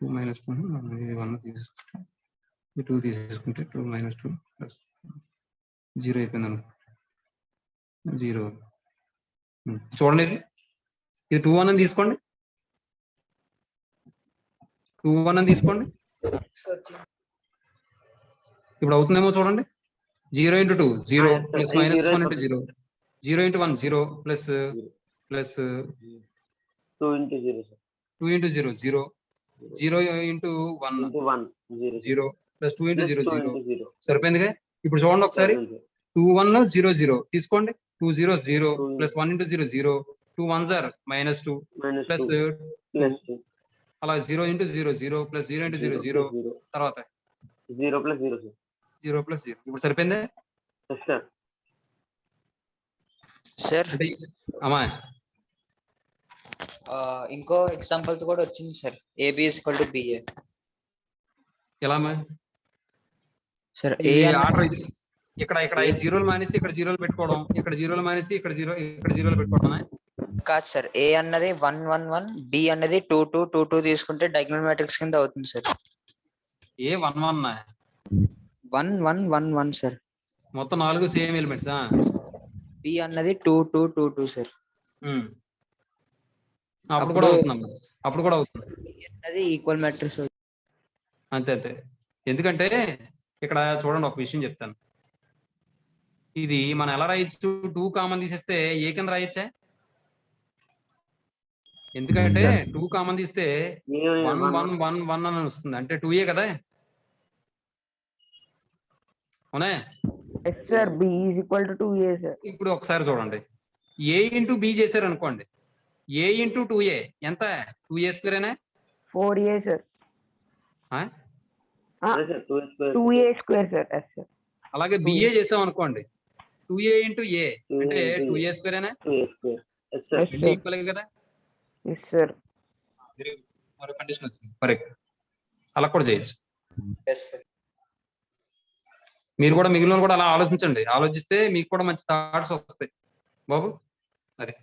2 minus 1 ఇది 1 తీసుకుంటే 2 తీసుకుంటే 2 minus 2 plus 0 అయిపోయింది అనుకో. 0 చూడండి ఇది 2 1 అని తీసుకోండి. 2 1 అని తీసుకోండి. ఇప్పుడు అవుతుందేమో చూడండి. 0 into 2 0 plus minus 1 into 0 0 into 1 0 plus 2 into 0 sir. 2 into 0 0 0 into 1 into 1 0 0 plus 2 into 0 2 0 into 0 సరిపోయిందిగా. ఇప్పుడు చూడండి ఒకసారి 2 1 0 0 తీసుకోండి. 2 0 0 plus 1 into 0 0 2 1s are minus 2 plus plus అలా 0 into 0 0 plus 0 into 0 0 తర్వాత 0 ప్లస్ 0 సార్. 0 plus 0 ఇప్పుడు సరిపోయిందా సార్? సార్ అంటే అమ్మా ఇంకో ఎగ్జాంపుల్ తో కూడా వచ్చింది sir. AB equal to BA. ఎలా అమ్మా సార్ ఈ ఏ ఆర్డర్ ఇక్కడ ఈ జీరోలు మానేసి ఇక్కడ జీరోలు పెట్టుకోవడం, ఇక్కడ జీరోలు మానేసి ఇక్కడ జీరోలు పెట్టుకోవడం కాదు సార్. ఏ అన్నది 1 1 1 బి అన్నది 2 2 2 2 తీసుకుంటే డయాగ్నల్ మ్యాట్రిక్స్ కింద అవుతుంది సార్. ఏ 1 1 1 1 1 1 సార్. మొత్తం 4 సేమ్ ఎలిమెంట్స్. బి అన్నది 2 2 2 2 సార్. అప్పుడు కూడా అవుతుందమ్మా. అప్పుడు కూడా అవుతుంది. అది ఈక్వల్ మ్యాట్రిక్స్ అంతే ఎందుకంటే ఇక్కడ చూడండి ఒక విషయం చెప్తాను. ఇది మనం ఎలా రాయొచ్చు? 2 కామన్ తీసేస్తే ఏ కింద రాయొచ్చా? ఎందుకంటే 2 కామన్ తీస్తే 1 1 1 1 అని వస్తుంది. అంటే 2a కదా. అవునా sir? b is equal to 2a sir. ఇప్పుడు ఒకసారి చూడండి. a into b చేశారు అనుకోండి. a into 2a ఎంత? 2a స్క్వేరేనా? 4a sir. 2a square sir. Yes sir. అలాగే ba చేసాం అనుకోండి. 2a into a అంటే 2a స్క్వేరేనా? ఈక్వల్ కదా. Yes sir. మరో కండిషన్ వచ్చింది. కరెక్ట్. అలా కూడా చేయొచ్చు. మీరు కూడా మిగిలిన కూడా అలా ఆలోచించండి. ఆలోచిస్తే మీకు కూడా మంచి థాట్స్ వస్తాయి బాబు. అదే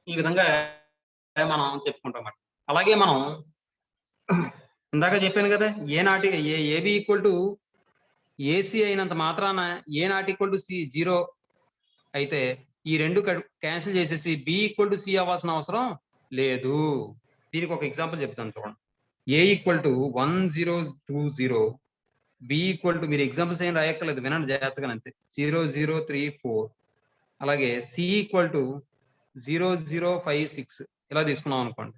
ఈ విధంగా మనం చెప్పుకుంటాం. అలాగే మనం ఇందాక చెప్పాను కదా, ఏబి ఈక్వల్ టు ఏసీ అయినంత మాత్రాన ఏ నాట్ ఈక్వల్ టు సి 0 అయితే ఈ రెండు క్యాన్సిల్ చేసేసి బి ఈక్వల్ టు సి అవ్వాల్సిన అవసరం లేదు. దీనికి ఒక ఎగ్జాంపుల్ చెప్తాను చూడండి. A equal to 1 0 2 0 B equal to, మీరు ఎగ్జాంపుల్స్ ఏం రాయక్కర్లేదు, వినండి జాగ్రత్తగా అంతే, 0 0 3 4. అలాగే సి ఈక్వల్ టు 0 0 5 6 ఇలా తీసుకున్నాం అనుకోండి.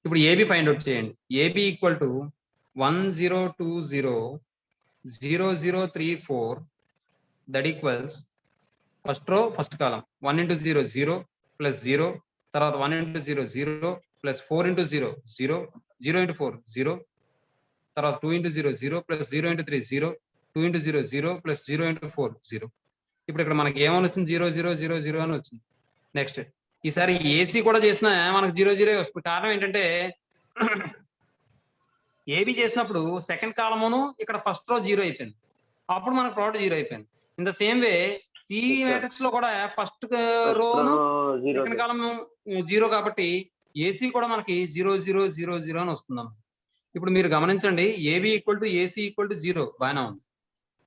ఇప్పుడు ఏబి ఫైండ్ అవుట్ చేయండి. AB equal to 1 0 2 0 0 0 3 4 that equals first row first column 1 into 0 0 plus 0, తర్వాత 1 into 0 0 plus 4 into 0 0 0 into 4 0, తర్వాత 2 into 0 0 plus 0 into 3 0 2 into 0 0 plus 0 into 4 0. ఇప్పుడు ఇక్కడ మనకి ఏమని వచ్చింది? 0 0 0 0 అని వచ్చింది. నెక్స్ట్ ఈసారి ఏసీ కూడా చేసినా మనకు 0 0 వస్తుంది. కారణం ఏంటంటే ఏబి చేసినప్పుడు సెకండ్ కాలమును ఇక్కడ ఫస్ట్ రో 0 అయిపోయింది, అప్పుడు మనకు ప్రోడక్ట్ 0 అయిపోయింది. In the same way C matrix లో కూడా ఫస్ట్ రోను సెకండ్ కాలం 0 కాబట్టి ఏసీ కూడా మనకి 0 0 0 0 అని వస్తుందమ్మా. ఇప్పుడు మీరు గమనించండి, AB equal to AC equal to 0 బాగానే ఉంది.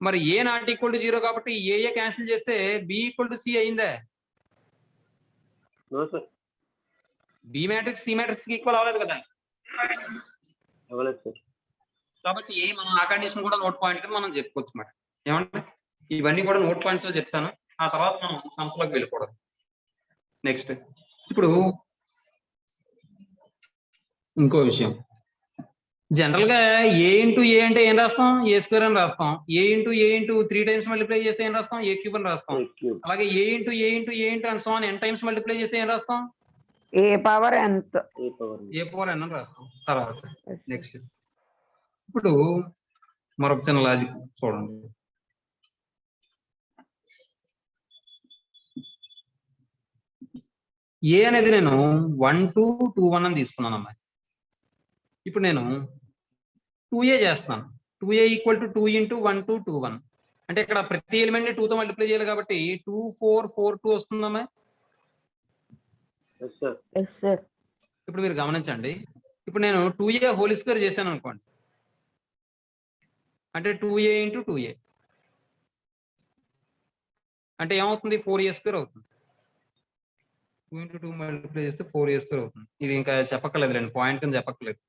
మరి ఏ నాట్ ఈక్వల్ టు 0 కాబట్టి ఏ క్యాన్సిల్ చేస్తే బి ఈక్వల్ టు సి అయిందే. బి మ్యాట్రిక్స్ సి మ్యాట్రిక్స్ కి ఈక్వల్ అవ్వలేదు కదా. కాబట్టి మనం ఆ కండిషన్ కూడా నోట్ పాయింట్ కింద మనం చెప్పుకోవచ్చు అన్నమాట. ఏమంటే ఇవన్నీ కూడా నోట్ పాయింట్స్ లో చెప్తాను, ఆ తర్వాత మనం సంస్థలోకి వెళ్ళిపోవడం. నెక్స్ట్ ఇప్పుడు ఇంకో విషయం, జనరల్ గా ఏ ఇంటూ ఏ అంటే ఏం రాస్తాం, ఏ స్క్వేర్ అని రాస్తాం. ఏ ఇంటూ 3 టైమ్స్ మల్టిప్లై చేస్తే ఏం రాస్తాం, ఏ క్యూబ్ అని రాస్తాం. అలాగే A into and so on n times multiply చేస్తే ఏం రాస్తాం, ఏ పవర్ ఎంత, ఏ పవర్ n అని రాస్తాం. తర్వాత నెక్స్ట్ ఇప్పుడు మరొక చిన్న లాజిక్ చూడండి. ఏ అనేది నేను 1 2 2 1 అని తీసుకున్నాను అమ్మా. ఇప్పుడు నేను 2a చేస్తాను. 2a ఈక్వల్ టు 2 ఇంటూ 1 2 2 1 అంటే ఇక్కడ ప్రతి ఎలిమెంట్ ని 2 తో మల్టిప్లై చేయాలి కాబట్టి 2 4 4 2 వస్తుందమ్మా. ఇప్పుడు మీరు గమనించండి, ఇప్పుడు నేను 2a హోల్ స్క్వేర్ చేశాను అనుకోండి, అంటే 2a ఇంటూ 2a అంటే ఏమవుతుంది, 4a స్క్వేర్ అవుతుంది. 2 ఇంటూ 2 మల్టిప్లై చేస్తే 4a స్క్వేర్ అవుతుంది. ఇది ఇంకా చెప్పక్కర్లేదు లేండి, పాయింట్ కింద చెప్పక్కర్లేదు.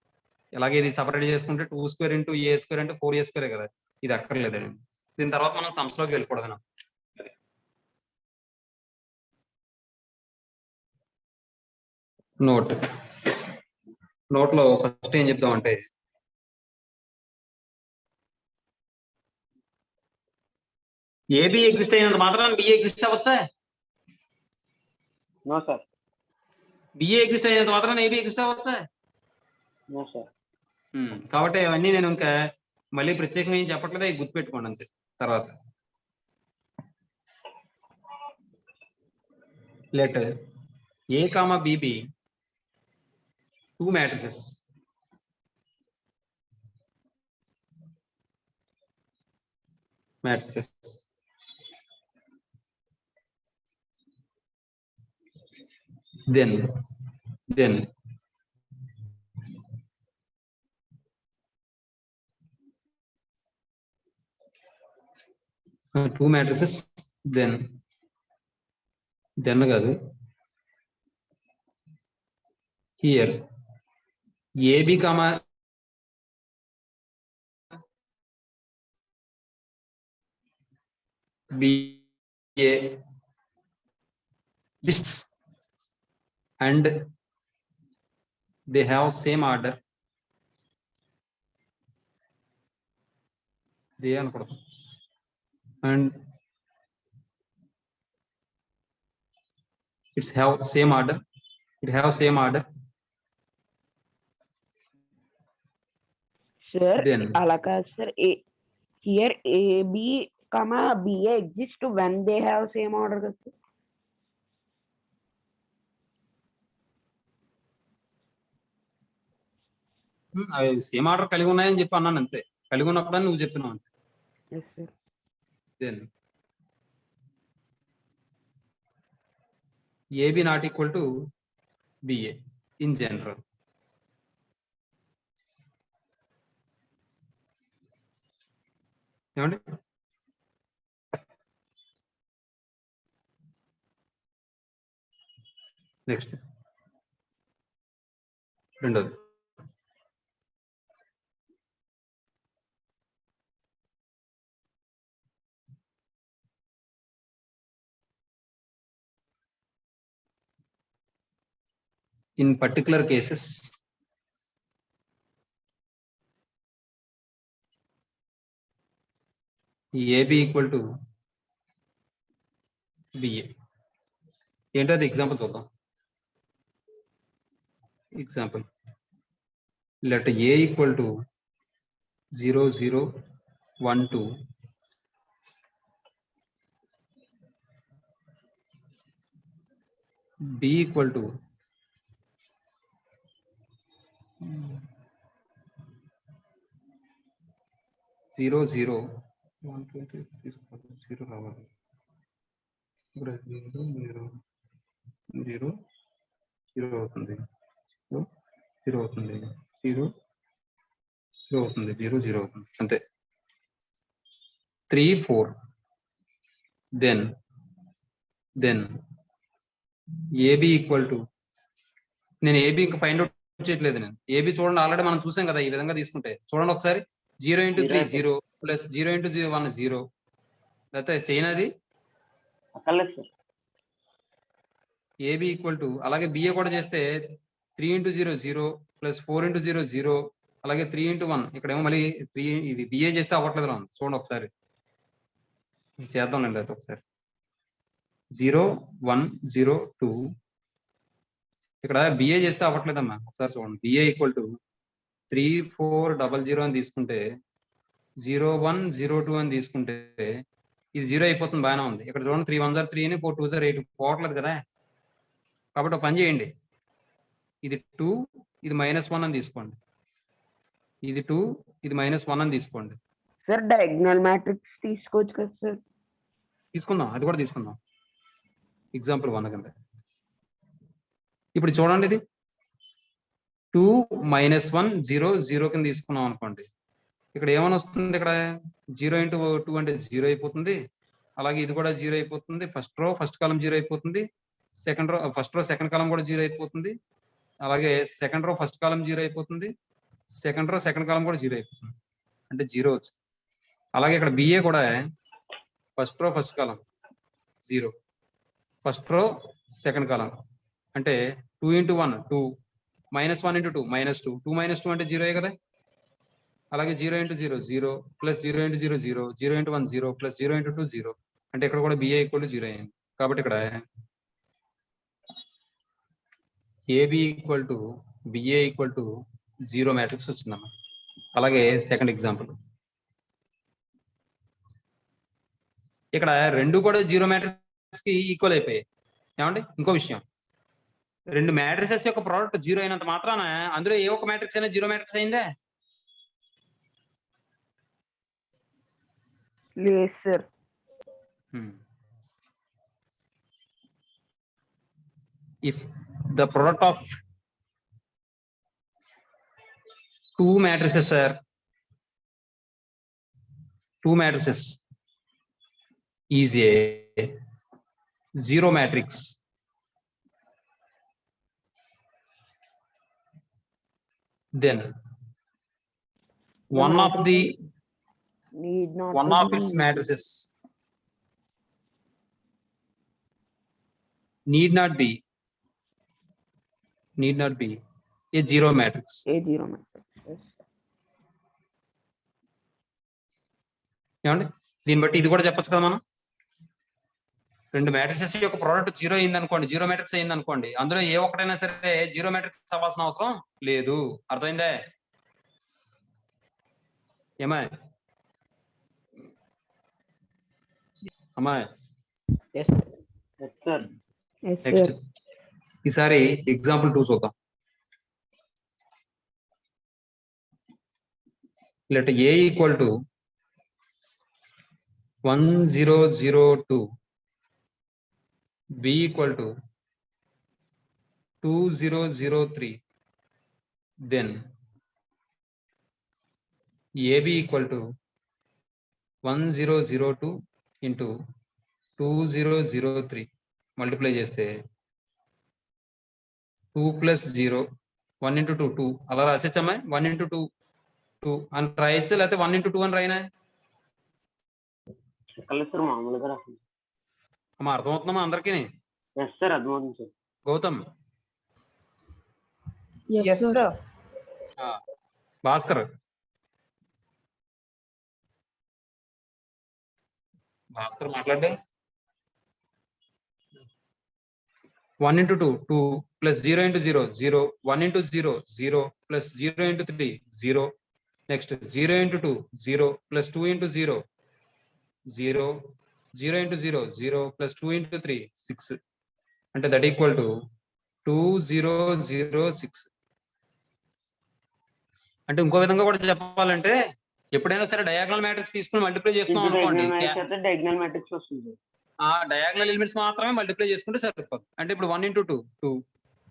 అలాగే ఇది సపరేట్ చేసుకుంటే 2 స్క్వేర్ ఇంటూ ఏ స్క్వేర్ అంటే 4a స్క్వేర్ కదా, ఇది అక్కర్లేదండి. దీని తర్వాత మనం సంస్థలోకి వెళ్ళిపోవడం. నోట్ లో ఫస్ట్ ఏం చెప్తాం అంటే, ఏబి ఎగ్జిస్ట్ అయినంత మాత్రం బిఏ ఎగ్జిస్ట్ అవ్వచ్చా? బిఏ ఎగ్జిస్ట్ అయినంత మాత్రం ఏబి ఎగ్జిస్ట్ అవ్వచ్చా? కాబట్టి అవన్నీ నేను ఇంకా మళ్ళీ ప్రత్యేకంగా ఏం చెప్పట్లేదు, అవి గుర్తుపెట్టుకోండి అంతే. తర్వాత let A comma BB 2 matrices then 2 matrices then కాదు, here AB comma BA lists and they have same order. they అనకూడదు, and it have same order. Sir, Then అలా కాదు sir. Here AB, BA exist when they have same order కదా sir. అవి same order కలిగి ఉన్నాయని చెప్పి అన్నాను అంతే. కలిగి ఉన్నప్పుడు నువ్వు చెప్తున్నావు అంతే. Yes sir. Then AB not equal to BA in general. ఏమండి? నెక్స్ట్ రెండోది, in particular cases AB equal to BA. ఏంటో అది ఎగ్జాంపుల్ చూద్దాం. Example, let A equal to 0 0 1 2 . B equal to 0 0 1 2 3 0 రావాలి. ఇక్కడ 0 0 0 0 అవుతుంది, 0 అవుతుంది, 0 0 అవుతుంది, 0 0 అవుతుంది, అంతే. 3 4 then AB equal to, నేను AB ఇంకా ఫైండ్ అవుట్ చేయట్లేదు, నేను AB చూడండి ఆల్రెడీ మనం చూసాం కదా ఈ విధంగా తీసుకుంటే. చూడండి ఒకసారి 0 into 3 0 ప్లస్ 0 into 1 0, లేకపోతే చైనా అది అక్కర్లేదు సార్. AB ఈక్వల్ టు, అలాగే BA కూడా చేస్తే 3 into 0 0 ప్లస్ 4 into 0 0, అలాగే 3 into 1 ఇక్కడేమో మళ్ళీ 3, ఇది BA చేస్తే అవ్వట్లేదు మనం చూడండి ఒకసారి చేద్దాంలేండి అయితే ఒకసారి. 0 1 0 2, ఇక్కడ BA చేస్తే అవ్వట్లేదమ్మా, ఒకసారి చూడండి. BA ఈక్వల్ టు 3 4 0 0 అని తీసుకుంటే 0 1 0 2 అని తీసుకుంటే ఇది 0 అయిపోతుంది, బాగానే ఉంది. ఇక్కడ చూడండి 3 1 3 అని 4 2 8 పోవట్లేదు కదా. కాబట్టి ఒక పని చేయండి, ఇది 2 ఇది -1 అని తీసుకోండి, ఇది 2 ఇది -1 అని తీసుకోండి. సార్ డయాగ్నల్ మ్యాట్రిక్స్ తీసుకోవచ్చు కదా సార్? తీసుకుందాం, అది కూడా తీసుకుందాం, ఎగ్జాంపుల్ 1 కింద. ఇప్పుడు చూడండి, ఇది 2 -1 0 0 కింద తీసుకున్నాం అనుకోండి. ఇక్కడ ఏమని వస్తుంది, ఇక్కడ 0 into 2 అంటే 0 అయిపోతుంది, అలాగే ఇది కూడా 0 అయిపోతుంది. ఫస్ట్ రో ఫస్ట్ కాలం 0 అయిపోతుంది, second row first row second column కూడా 0 అయిపోతుంది, అలాగే సెకండ్ రో ఫస్ట్ కాలం 0 అయిపోతుంది, సెకండ్ రో సెకండ్ కాలం కూడా 0 అయిపోతుంది, అంటే 0 వచ్చింది. అలాగే ఇక్కడ BA కూడా ఫస్ట్ రో ఫస్ట్ కాలం 0, ఫస్ట్ రో సెకండ్ కాలం అంటే 2 into 1 2, -1 into 2 -2, 2 -2 అంటే 0 కదా. అలాగే 0 into 0 0 plus 0 into 0 0, 0 into 1 0 plus 0 into 2 0, అంటే ఇక్కడ కూడా BA ఈక్వల్ టు 0 అయింది. కాబట్టి ఇక్కడ AB equal to BA equal to 0 matrix వచ్చిందమ్మా. అలాగే సెకండ్ ఎగ్జాంపుల్, ఇక్కడ రెండు కూడా 0 మ్యాట్రిక్స్ కి ఈక్వల్ అయిపోయాయి. ఏమండి, ఇంకో విషయం, రెండు మ్యాట్రిసెస్ యొక్క ప్రోడక్ట్ 0 అయినంత మాత్రాన అందులో ఏ ఒక్క మ్యాట్రిక్స్ అయినా 0 మ్యాట్రిక్స్ అయిందే? లేదు sir. If the product of two matrices is a 0 matrix, then one of its matrices need not be a 0 matrix. ఏమండి, దీన్ని బట్టి ఇది కూడా చెప్పొచ్చు కదా మనం. రెండు మ్యాట్రిసెస్ యొక్క ప్రోడక్ట్ 0 అయింది అనుకోండి, 0 మ్యాట్రిక్స్ అయింది అనుకోండి, అందులో ఏ ఒక్కటైనా సరే 0 మ్యాట్రిక్స్ అవ్వాల్సిన అవసరం లేదు. అర్థమైందే ఏమా అమ్మా? నెక్స్ట్ ఈసారి ఎగ్జాంపుల్ 2 చూద్దాం. Let A equal to 1 0 0 2, B equal to 2 0 0 3, then AB equal to 1 0 0 2 into 2 0 0 3, multiply చేస్తే 2 plus 0 1 into 2 2, అలా రాసేచ్చమ్మా. 1 into 2 2 అని రాయొచ్చు, లేకపోతే 1 into 2 అని రాయినా? అమ్మా అర్థమవుతుందమ్మా అందరికీ? గౌతమ్, భాస్కర్ మాట్లాడే. 1 into 2 2 plus 0 into 0 0, 1 into 0 0 plus 0 into 3 0, next 0 into 2 0 plus 2 into 0 0, 0 into 0 0 plus 2 into 3 6, అంటే దట్ ఈక్వల్ టు 2006. అంటే ఇంకో విధంగా కూడా చెప్పాలంటే ఎప్పుడైనా సరే డయాగనల్ మ్యాట్రిక్స్ తీసుకుని మల్టిప్లై చేసుకున్నాం ఇంటూ అనుకోండి, డయాగ్నల్ మ్యాట్రిక్స్ అయితే డయాగ్నల్ మ్యాట్రిక్స్ వస్తుంది. ఆ డయాగనల్ ఎలిమెంట్స్ మాత్రమే మల్టిప్లై చేసుకుంటే సరిపోతుంది. అంటే ఇప్పుడు 1 into 2 2,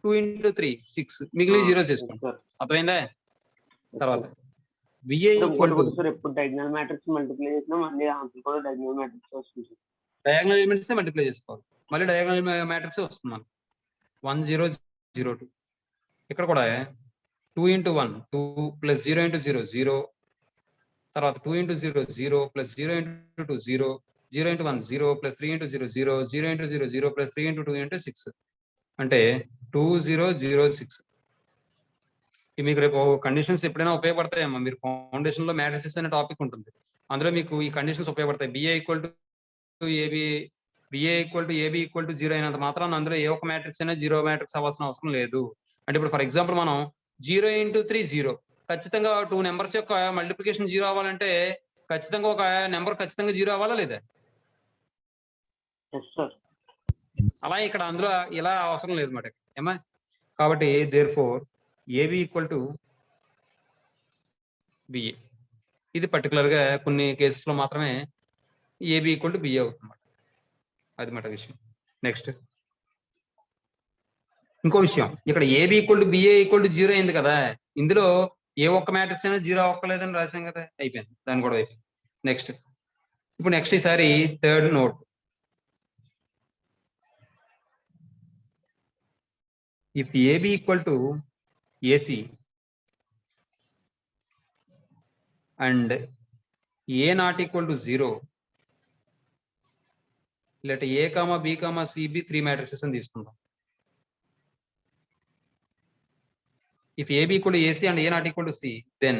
2 into 3 6, మిగిలిన జీరోస్ వేసుకోండి. సార్ అర్థమైందా? తర్వాత VA ఈక్వల్ ఇంకోటి టు కూడా సార్, ఎప్పుడు డయాగ్నల్ మ్యాట్రిక్స్ మల్టిప్లై చేసినా మళ్ళీ ఆన్సర్ కూడా డయాగ్నల్ మ్యాట్రిక్స్ వస్తుంది. డయాగనల్ ఎలిమెంట్స్ మల్టిప్లై చేసుకోవాలి, మళ్ళీ డయాగనల్ మ్యాట్రిక్స్ వస్తుంది మనకు 1 0 0 2. ఇక్కడ కూడా 2 into 1 2 plus 0 into 0 0, తర్వాత 2 into 0 0 plus 0 into 2 0, 0 into 1 0 plus 3 into 0 0, 0 into 0 0 plus 3 into 2 into 6, అంటే 2006. ఇవి మీకు రేపు కండిషన్స్ ఎప్పుడైనా ఉపయోగపడతాయమ్మా. మీరు ఫౌండేషన్ లో మ్యాట్రిసెస్ అనే టాపిక్ ఉంటుంది, అందులో మీకు ఈ కండిషన్స్ ఉపయోగపడతాయి. BA equal to AB, BA equal to AB equal to 0 అయినంత మాత్రం అందులో ఏ ఒక్క మ్యాట్రిక్స్ అయినా జీరో మ్యాట్రిక్స్ అవ్వాల్సిన అవసరం లేదు. అంటే ఇప్పుడు ఫర్ ఎగ్జాంపుల్ మనం 0 into 3 0, ఖచ్చితంగా 2 నెంబర్స్ యొక్క మల్టిప్లికేషన్ 0 అవ్వాలంటే ఖచ్చితంగా ఒక నెంబర్ ఖచ్చితంగా 0 అవ్వాలా లేదా? Yes sir. అలా ఇక్కడ అందులో ఇలా అవసరం లేదు మాట ఏమా. కాబట్టి therefore AB equal to BA. ఇది పర్టికులర్ గా కొన్ని కేసెస్ లో మాత్రమే AB ఈక్వల్ టు BA అవుతుంది. అది మాట విషయం. నెక్స్ట్ ఇంకో విషయం, ఇక్కడ AB equal to BA equal to 0 అయింది కదా, ఇందులో ఏ ఒక్క మ్యాట్రిక్స్ అయినా 0 అవ్వలేదని రాసాం కదా, అయిపోయింది, దాన్ని కూడా అయిపోయింది. నెక్స్ట్ ఇప్పుడు నెక్స్ట్ ఈసారి third note. If AB equal to AC and A not equal to 0, let A comma B comma C be 3 matrices అని తీసుకుందాం. If AB equal to AC and A not equal to C, then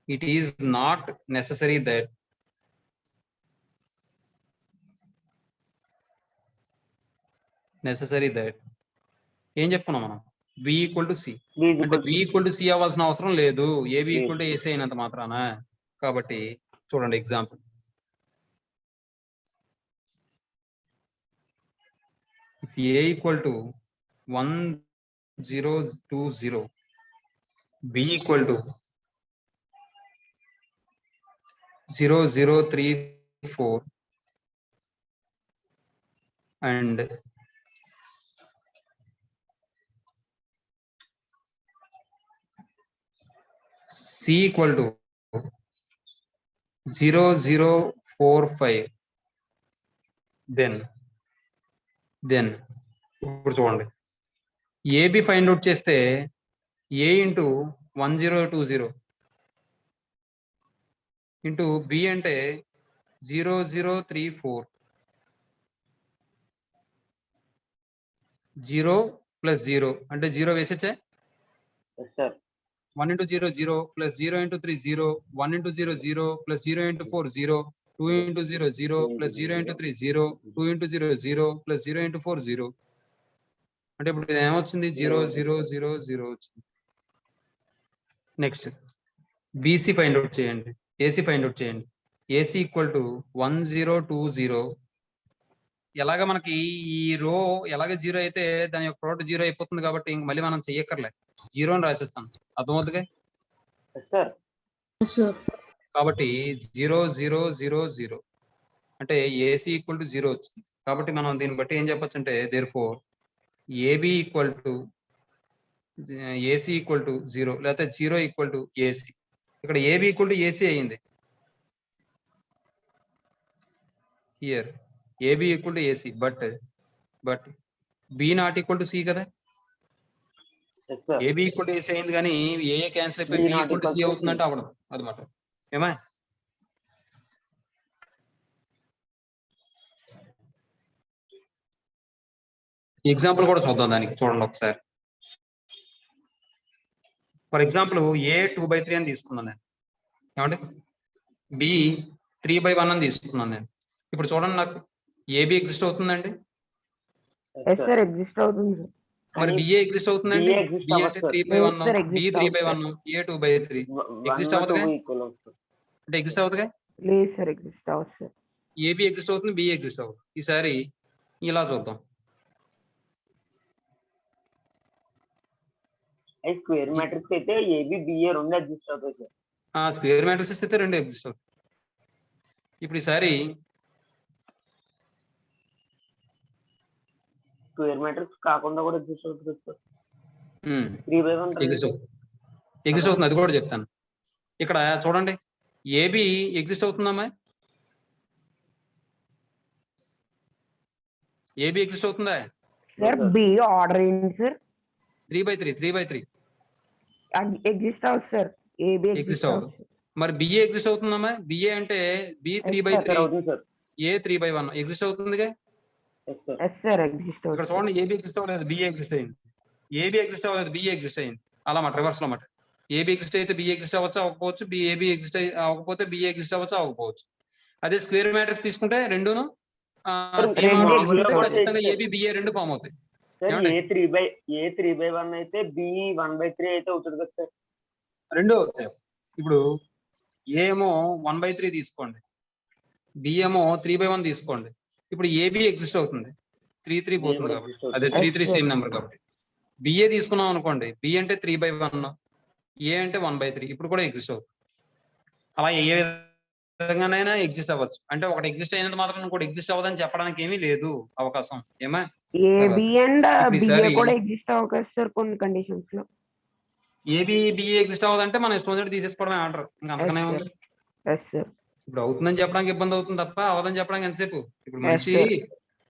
it is not necessary that ఏం చెప్పుకున్నాం మనం, B equal to C. అంటే B equal to C అవ్వాల్సిన అవసరం లేదు, AB equal to AC అయినంత మాత్రాన. కాబట్టి చూడండి example, if A equal to 1 0 2 0, B equal to 0 0 3 4, and C equal to 0 0 4 5, then ఇప్పుడు చూడండి, AB ఫైండ్ అవుట్ చేస్తే A ఇంటూ 1020 ఇంటూ B అంటే 0034, 0 ప్లస్ 0 అంటే 0 వేసేచ్చా. Yes sir. 1 into 0 0 plus 0 into 3 0, 1 into 0 0 plus 0 into 4 0, 2 into 0 0 plus 0 into 3 0, 2 into 0 0 plus 0 into 4 0. అంటే ఇప్పుడు ఇది ఏమొచ్చింది, 0 0 0 0 వచ్చింది. నెక్స్ట్ BC ఫైండ్ అవుట్ చేయండి, AC ఫైండ్ అవుట్ చేయండి. AC equal to 1020. ఎలాగ మనకి ఈ రో ఎలాగ 0 అయితే దాని యొక్క ప్రోడక్ట్ 0 అయిపోతుంది కాబట్టి ఇంక మళ్ళీ మనం చెయ్యక్కర్లే, 0 అని రాసేస్తాం. అర్థమవుతుందిగా? Yes sir. కాబట్టి 0 0 0 0 అంటే AC ఈక్వల్ టు 0 వచ్చింది. కాబట్టి మనం దీన్ని బట్టి ఏం చెప్పొచ్చు అంటే therefore AB equal to AC equal to 0, లేకపోతే 0 ఈక్వల్ టు AC. ఇక్కడ AB ఈక్వల్ టు AC అయ్యింది. Here AB equal to AC, but B not equal to C కదా. Yes sir. AB equal to AC అయింది కానీ AA cancel అయిపోయి B equal to C అవుతుందంటే అవడం అన్నమాట. ఏమా? ఎగ్జాంపుల్ కూడా చూద్దాం దానికి, చూడండి ఒకసారి. ఫర్ ఎగ్జాంపుల్ A 2/3 అని తీసుకున్నాను నేను, ఏమంటే B 3/1 అని తీసుకున్నాను నేను. ఇప్పుడు చూడండి, నాకు AB ఎగ్జిస్ట్ అవుతుందండి, ఎస్ సార్ ఎగ్జిస్ట్ అవుతుంది సార్. మరి BA ఎగ్జిస్ట్ అవుతుందండి. BA exist B అంటే అవ్వదు, 3/1, sir. B 3/1, A 2/3 ఎగ్జిస్ట్ అవ్వదుగా. అంటే ఎగ్జిస్ట్ అవుతుందిగా. లేదు సార్ ఎగ్జిస్ట్ అవ్వదు సార్. ఏబి ఎగ్జిస్ట్ అవుతుంది, బి ఎగ్జిస్ట్ అవుతుంది. ఈసారి ఇలా చూద్దాం. స్క్వేర్ మ్యాట్రిక్స్ అయితే ఏబి బిఏ రెండు అడ్జస్ట్ అవుతాయి సార్. స్క్వేర్ మ్యాట్రిసెస్ అయితే రెండు ఎగ్జిస్ట్ అవుతాయి. ఇప్పుడు ఈసారి స్క్వేర్ మ్యాట్రిక్స్ కాకుండా కూడా అడ్జస్ట్ అవుతుంది సార్. 3/1 ఎగ్జిస్ట్ అవుతుంది, ఎగ్జిస్ట్ అవుతుంది, అది కూడా చెప్తాను. ఇక్కడ చూడండి, ఏబి ఎగ్జిస్ట్ అవుతుందమ్మా, ఏబి ఎగ్జిస్ట్ అవుతుందా? సార్ బి ఆర్డర్ ఏంటి సార్? 3/3 ఎగ్జిస్ట్ అవుతుంది సార్. ఏబి ఎగ్జిస్ట్ అవుతుంది. మరి బిఏ ఎగ్జిస్ట్ అవుతుందమ్మా? బిఏ అంటే బి 3/3 అవుతుంది సార్. ఏ 3/1 ఎగ్జిస్ట్ అవుతుందిగా. సార్ ఎగ్జిస్ట్ ఇక్కడ చూడండి, ఏబి ఎగ్జిస్ట్ అవ్వలేదు, బిఏ ఎగ్జిస్ట్ అయింది. ఏబి ఎగ్జిస్ట్ అవ్వలేదు, బిఏ ఎగ్జిస్ట్ అయింది. అలా మాట రివర్స్ లో మాట. ఏబి ఎగ్జిస్ట్ అయితే బిఏ ఎగ్జిస్ట్ అవ్వచ్చు, అవ్వకపోవచ్చు. ఏబి ఎగ్జిస్ట్ అవ్వకపోతే బిఏ ఎగ్జిస్ట్ అవ్వచ్చు, అవ్వకపోవచ్చు. అదే స్క్వేర్ మ్యాట్రిక్స్ తీసుకుంటే రెండును సేమ్ ఆర్డర్ తీసుకుంటే ఖచ్చితంగా ఏబి బిఏ రెండు ఫామ్ అవుతాయి. సార్ ఏ 3/1 అయితే బి 1/3 అయితే అవుతుంది కదా సార్. రెండు అవుతాయి. ఇప్పుడు ఏ ఏమో 1/3 తీసుకోండి, బి ఏమో 3/1 తీసుకోండి. ఇప్పుడు ఏబి ఎగ్జిస్ట్ అవుతుంది, 3 పోతుంది కాబట్టి, అదే 3 సేమ్ నెంబర్ కాబట్టి. బిఏ తీసుకున్నాం అనుకోండి, బి అంటే 3/1, ఏ అంటే 1/3, ఇప్పుడు కూడా ఎగ్జిస్ట్ అవుతుంది. అలా ఏ విధంగానైనా ఎగ్జిస్ట్ అవ్వచ్చు. అంటే ఒకటి ఎగ్జిస్ట్ అయినంత మాత్రం ఇంకోటి ఎగ్జిస్ట్ అవ్వదని చెప్పడానికి ఏమీ లేదు అవకాశం. ఏమా ఏబి అండ్ ఇప్పుడు బిఏ ఈసారి కూడా ఎగ్జిస్ట్ అవ్వదు సార్ కొన్ని కండిషన్స్ లో. ఏబి బిఏ ఎగ్జిస్ట్ అవ్వదంటే మనం ఇష్టం వచ్చినట్టు తీసేసుకోవడమే ఆర్డర్, ఇంకా అంతకనే ఉంది. ఇప్పుడు అవుతుందని చెప్పడానికి ఇబ్బంది అవుతుంది తప్ప అవదని చెప్పడానికి ఎంతసేపు. ఇప్పుడు మనిషి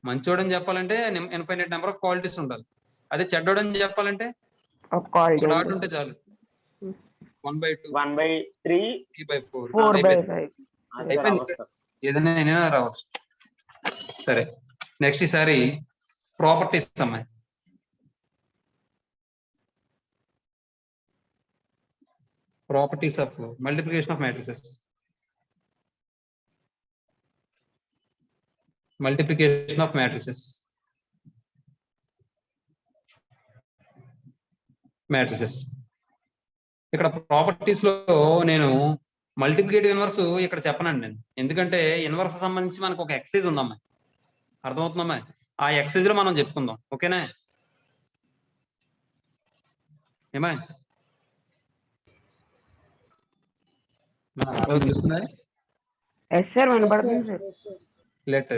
మంచోడని చెప్పాలంటే ఇన్ఫైనైట్ నెంబర్ ఆఫ్ క్వాలిటీస్ ఉండాలి. అదే చెడ్డోడని చెప్పాలంటే ఒక డాట్ ఉంటే చాలు. 1/2 1/3 3/4 4/5 అయిపోయింది. ఏదైనా రావచ్చు. సరే, నెక్స్ట్ ఈసారి ప్రాపర్టీస్ అమ్మాయి. Properties of multiplication of matrices. Multiplication of matrices. ఇక్కడ ప్రాపర్టీస్ లో నేను మల్టిప్లికేటివ్ ఇన్వర్స్ ఇక్కడ చెప్పనండి నేను, ఎందుకంటే ఇన్వర్స్ సంబంధించి మనకు ఒక ఎక్సైజ్ ఉందమ్మా, అర్థమవుతుందమ్మా? ఆ ఎక్సైజ్ లో మనం చెప్పుకుందాం, ఓకేనా? ఏమా సార్ వినపడుతుంది సార్. లెట్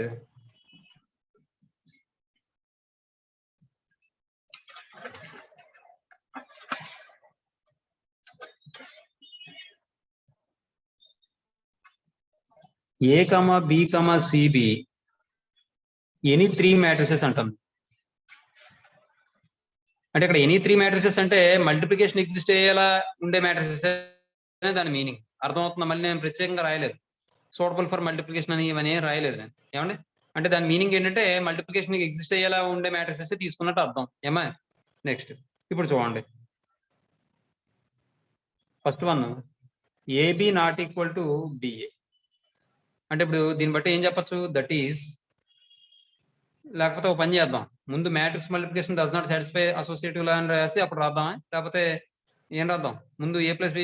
ఏ కమా బి కమా సిబి ఎనీ 3 మ్యాట్రిసెస్ అంటాం. అంటే ఇక్కడ ఎనీ 3 మ్యాట్రిసెస్ అంటే మల్టిప్లికేషన్ ఎగ్జిస్ట్ అయ్యేలా ఉండే మ్యాట్రిసెస్ అనే దాని మీనింగ్. అర్థమవుతుందా? మళ్ళీ నేను ప్రత్యేకంగా రాయలేదు, సూటబుల్ ఫర్ మల్టిప్లికేషన్ అని ఇవన్నీ రాయలేదు నేను. ఏమండి అంటే దాని మీనింగ్ ఏంటంటే మల్టిప్లికేషన్ ఎగ్జిస్ట్ అయ్యేలా ఉండే మ్యాట్రిసెస్ తీసుకున్నట్టు అర్థం. ఏమా నెక్స్ట్ ఇప్పుడు చూడండి, first one AB not equal to BA. అంటే ఇప్పుడు దీన్ని బట్టి ఏం చెప్పచ్చు, దట్ ఈస్, లేకపోతే ఒక పని చేద్దాం, ముందు matrix multiplication does not satisfy associative law అని రాసి అప్పుడు రాద్దామా, లేకపోతే ఏం రాద్దాం, ముందు A plus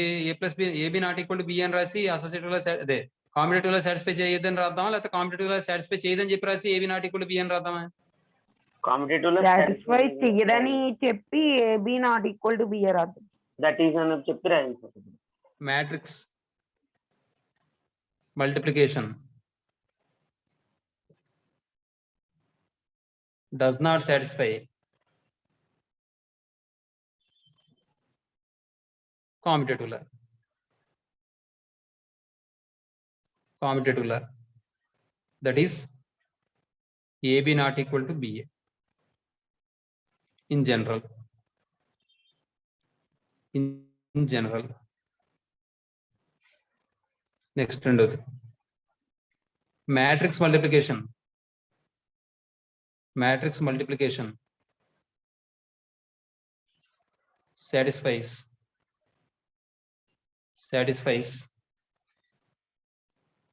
B AB not equal to B అని రాసి అసోసియేటివ్ లా అదే కాంపిటేటివ్ లా సాటిస్ఫై చేయొద్దని రాద్దామా, లేకపోతే కాంపిటేటివ్ లా సాటిస్ఫై చేయదని చెప్పి రాసి AB not equal to B అని రాద్దామా? కాంపిటేటివ్ లో సాటిస్ఫై చెయ్యదని చెప్పి AB not equal to BA రాద్దాం. దట్ ఈస్ అని చెప్పి రాయండి సార్. Matrix multiplication does not satisfy commutative law, that is AB not equal to BA in general. Next రెండోది matrix multiplication satisfies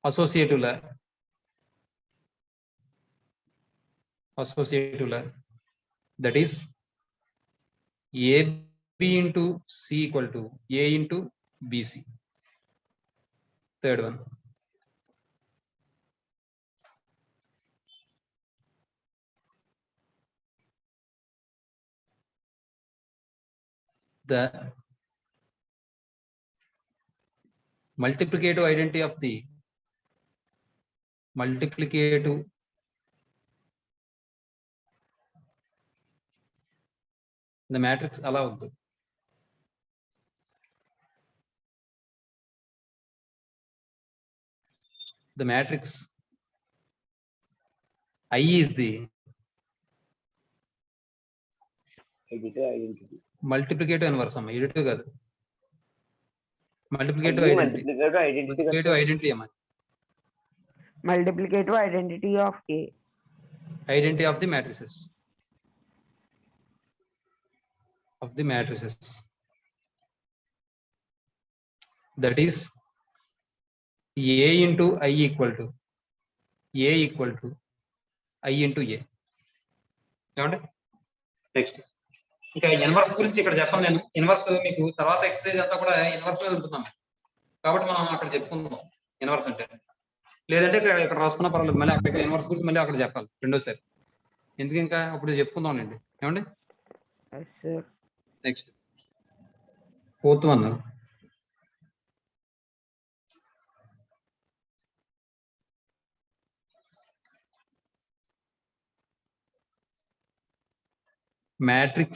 associative law, that is AB into C equal to A into BC. Third one, the multiplicative identity of the multiplicative the matrix అలా వద్దు. The matrix I is the identity multiplicative inverse అమ్మ, additive కాదు. multiplicative identity multiplicative identity multiplicative identity అమ్మ, multiplicative identity of A. identity of the matrices that is a into I equal to I into a. ఏమండి next ఇంకా inverse గురించి ఇక్కడ చెప్పను నేను. Inverse మీకు తర్వాత ఎక్సర్సైజ్ అంతా కూడా ఇన్వర్స్ మీద ఉంటున్నాం కాబట్టి మనం అక్కడ చెప్పుకుందాం ఇన్వర్స్ అంటే. లేదంటే ఇక్కడ రాసుకున్నా పర్వాలేదు, మళ్ళీ అక్కడ ఇన్వర్స్ గురించి మళ్ళీ అక్కడ చెప్పాలి రెండోసారి. ఎందుకు ఇంకా అప్పుడు చెప్పుకుందాం అండి. ఏమండి next 4th one matrix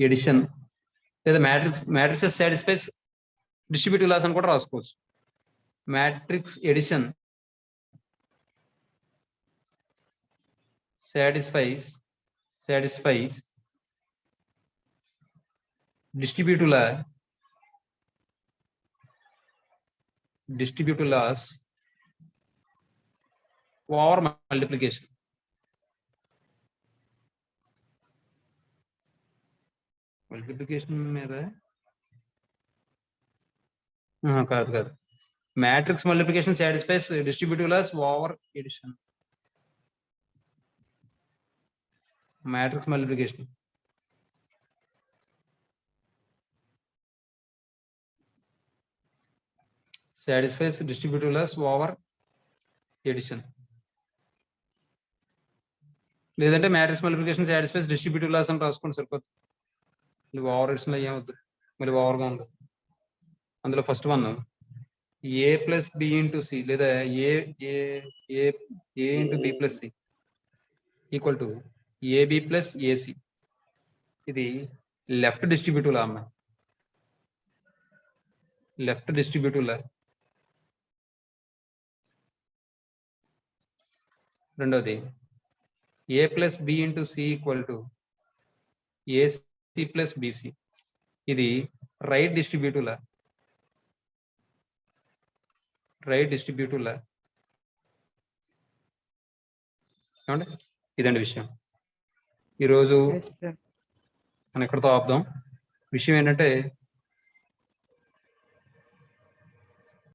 addition లేదా matrices satisfies distributive laws అని కూడా రాసుకోవచ్చు. matrix addition satisfies distributive laws over multiplication. మీద కాదు. Matrix multiplication satisfies distributive laws over addition. మ్యాట్రిక్స్ మల్టిప్లికేషన్ satisfies distributive laws over addition. లేదంటే matrix multiplication satisfies distributive laws అని రాసుకోండి సరిపోతుంది. మళ్ళీ ఓవర్ ఎడిషన్ ఏమవుతుంది, మళ్ళీ ఓవర్గా ఉండదు. అందులో first one A plus B into C లేదా A into B plus C equal to AB plus AC. ఇది లెఫ్ట్ డిస్ట్రిబ్యూటివ్ లా అమ్మ, లెఫ్ట్ డిస్ట్రిబ్యూటివ్ లా. రెండోది A plus B into C equal to AC plus BC. ఇది right distributive law, ఏమండి ఇదండి విషయం. ఈరోజు మనం ఎక్కడితో ఆపుదాం. విషయం ఏంటంటే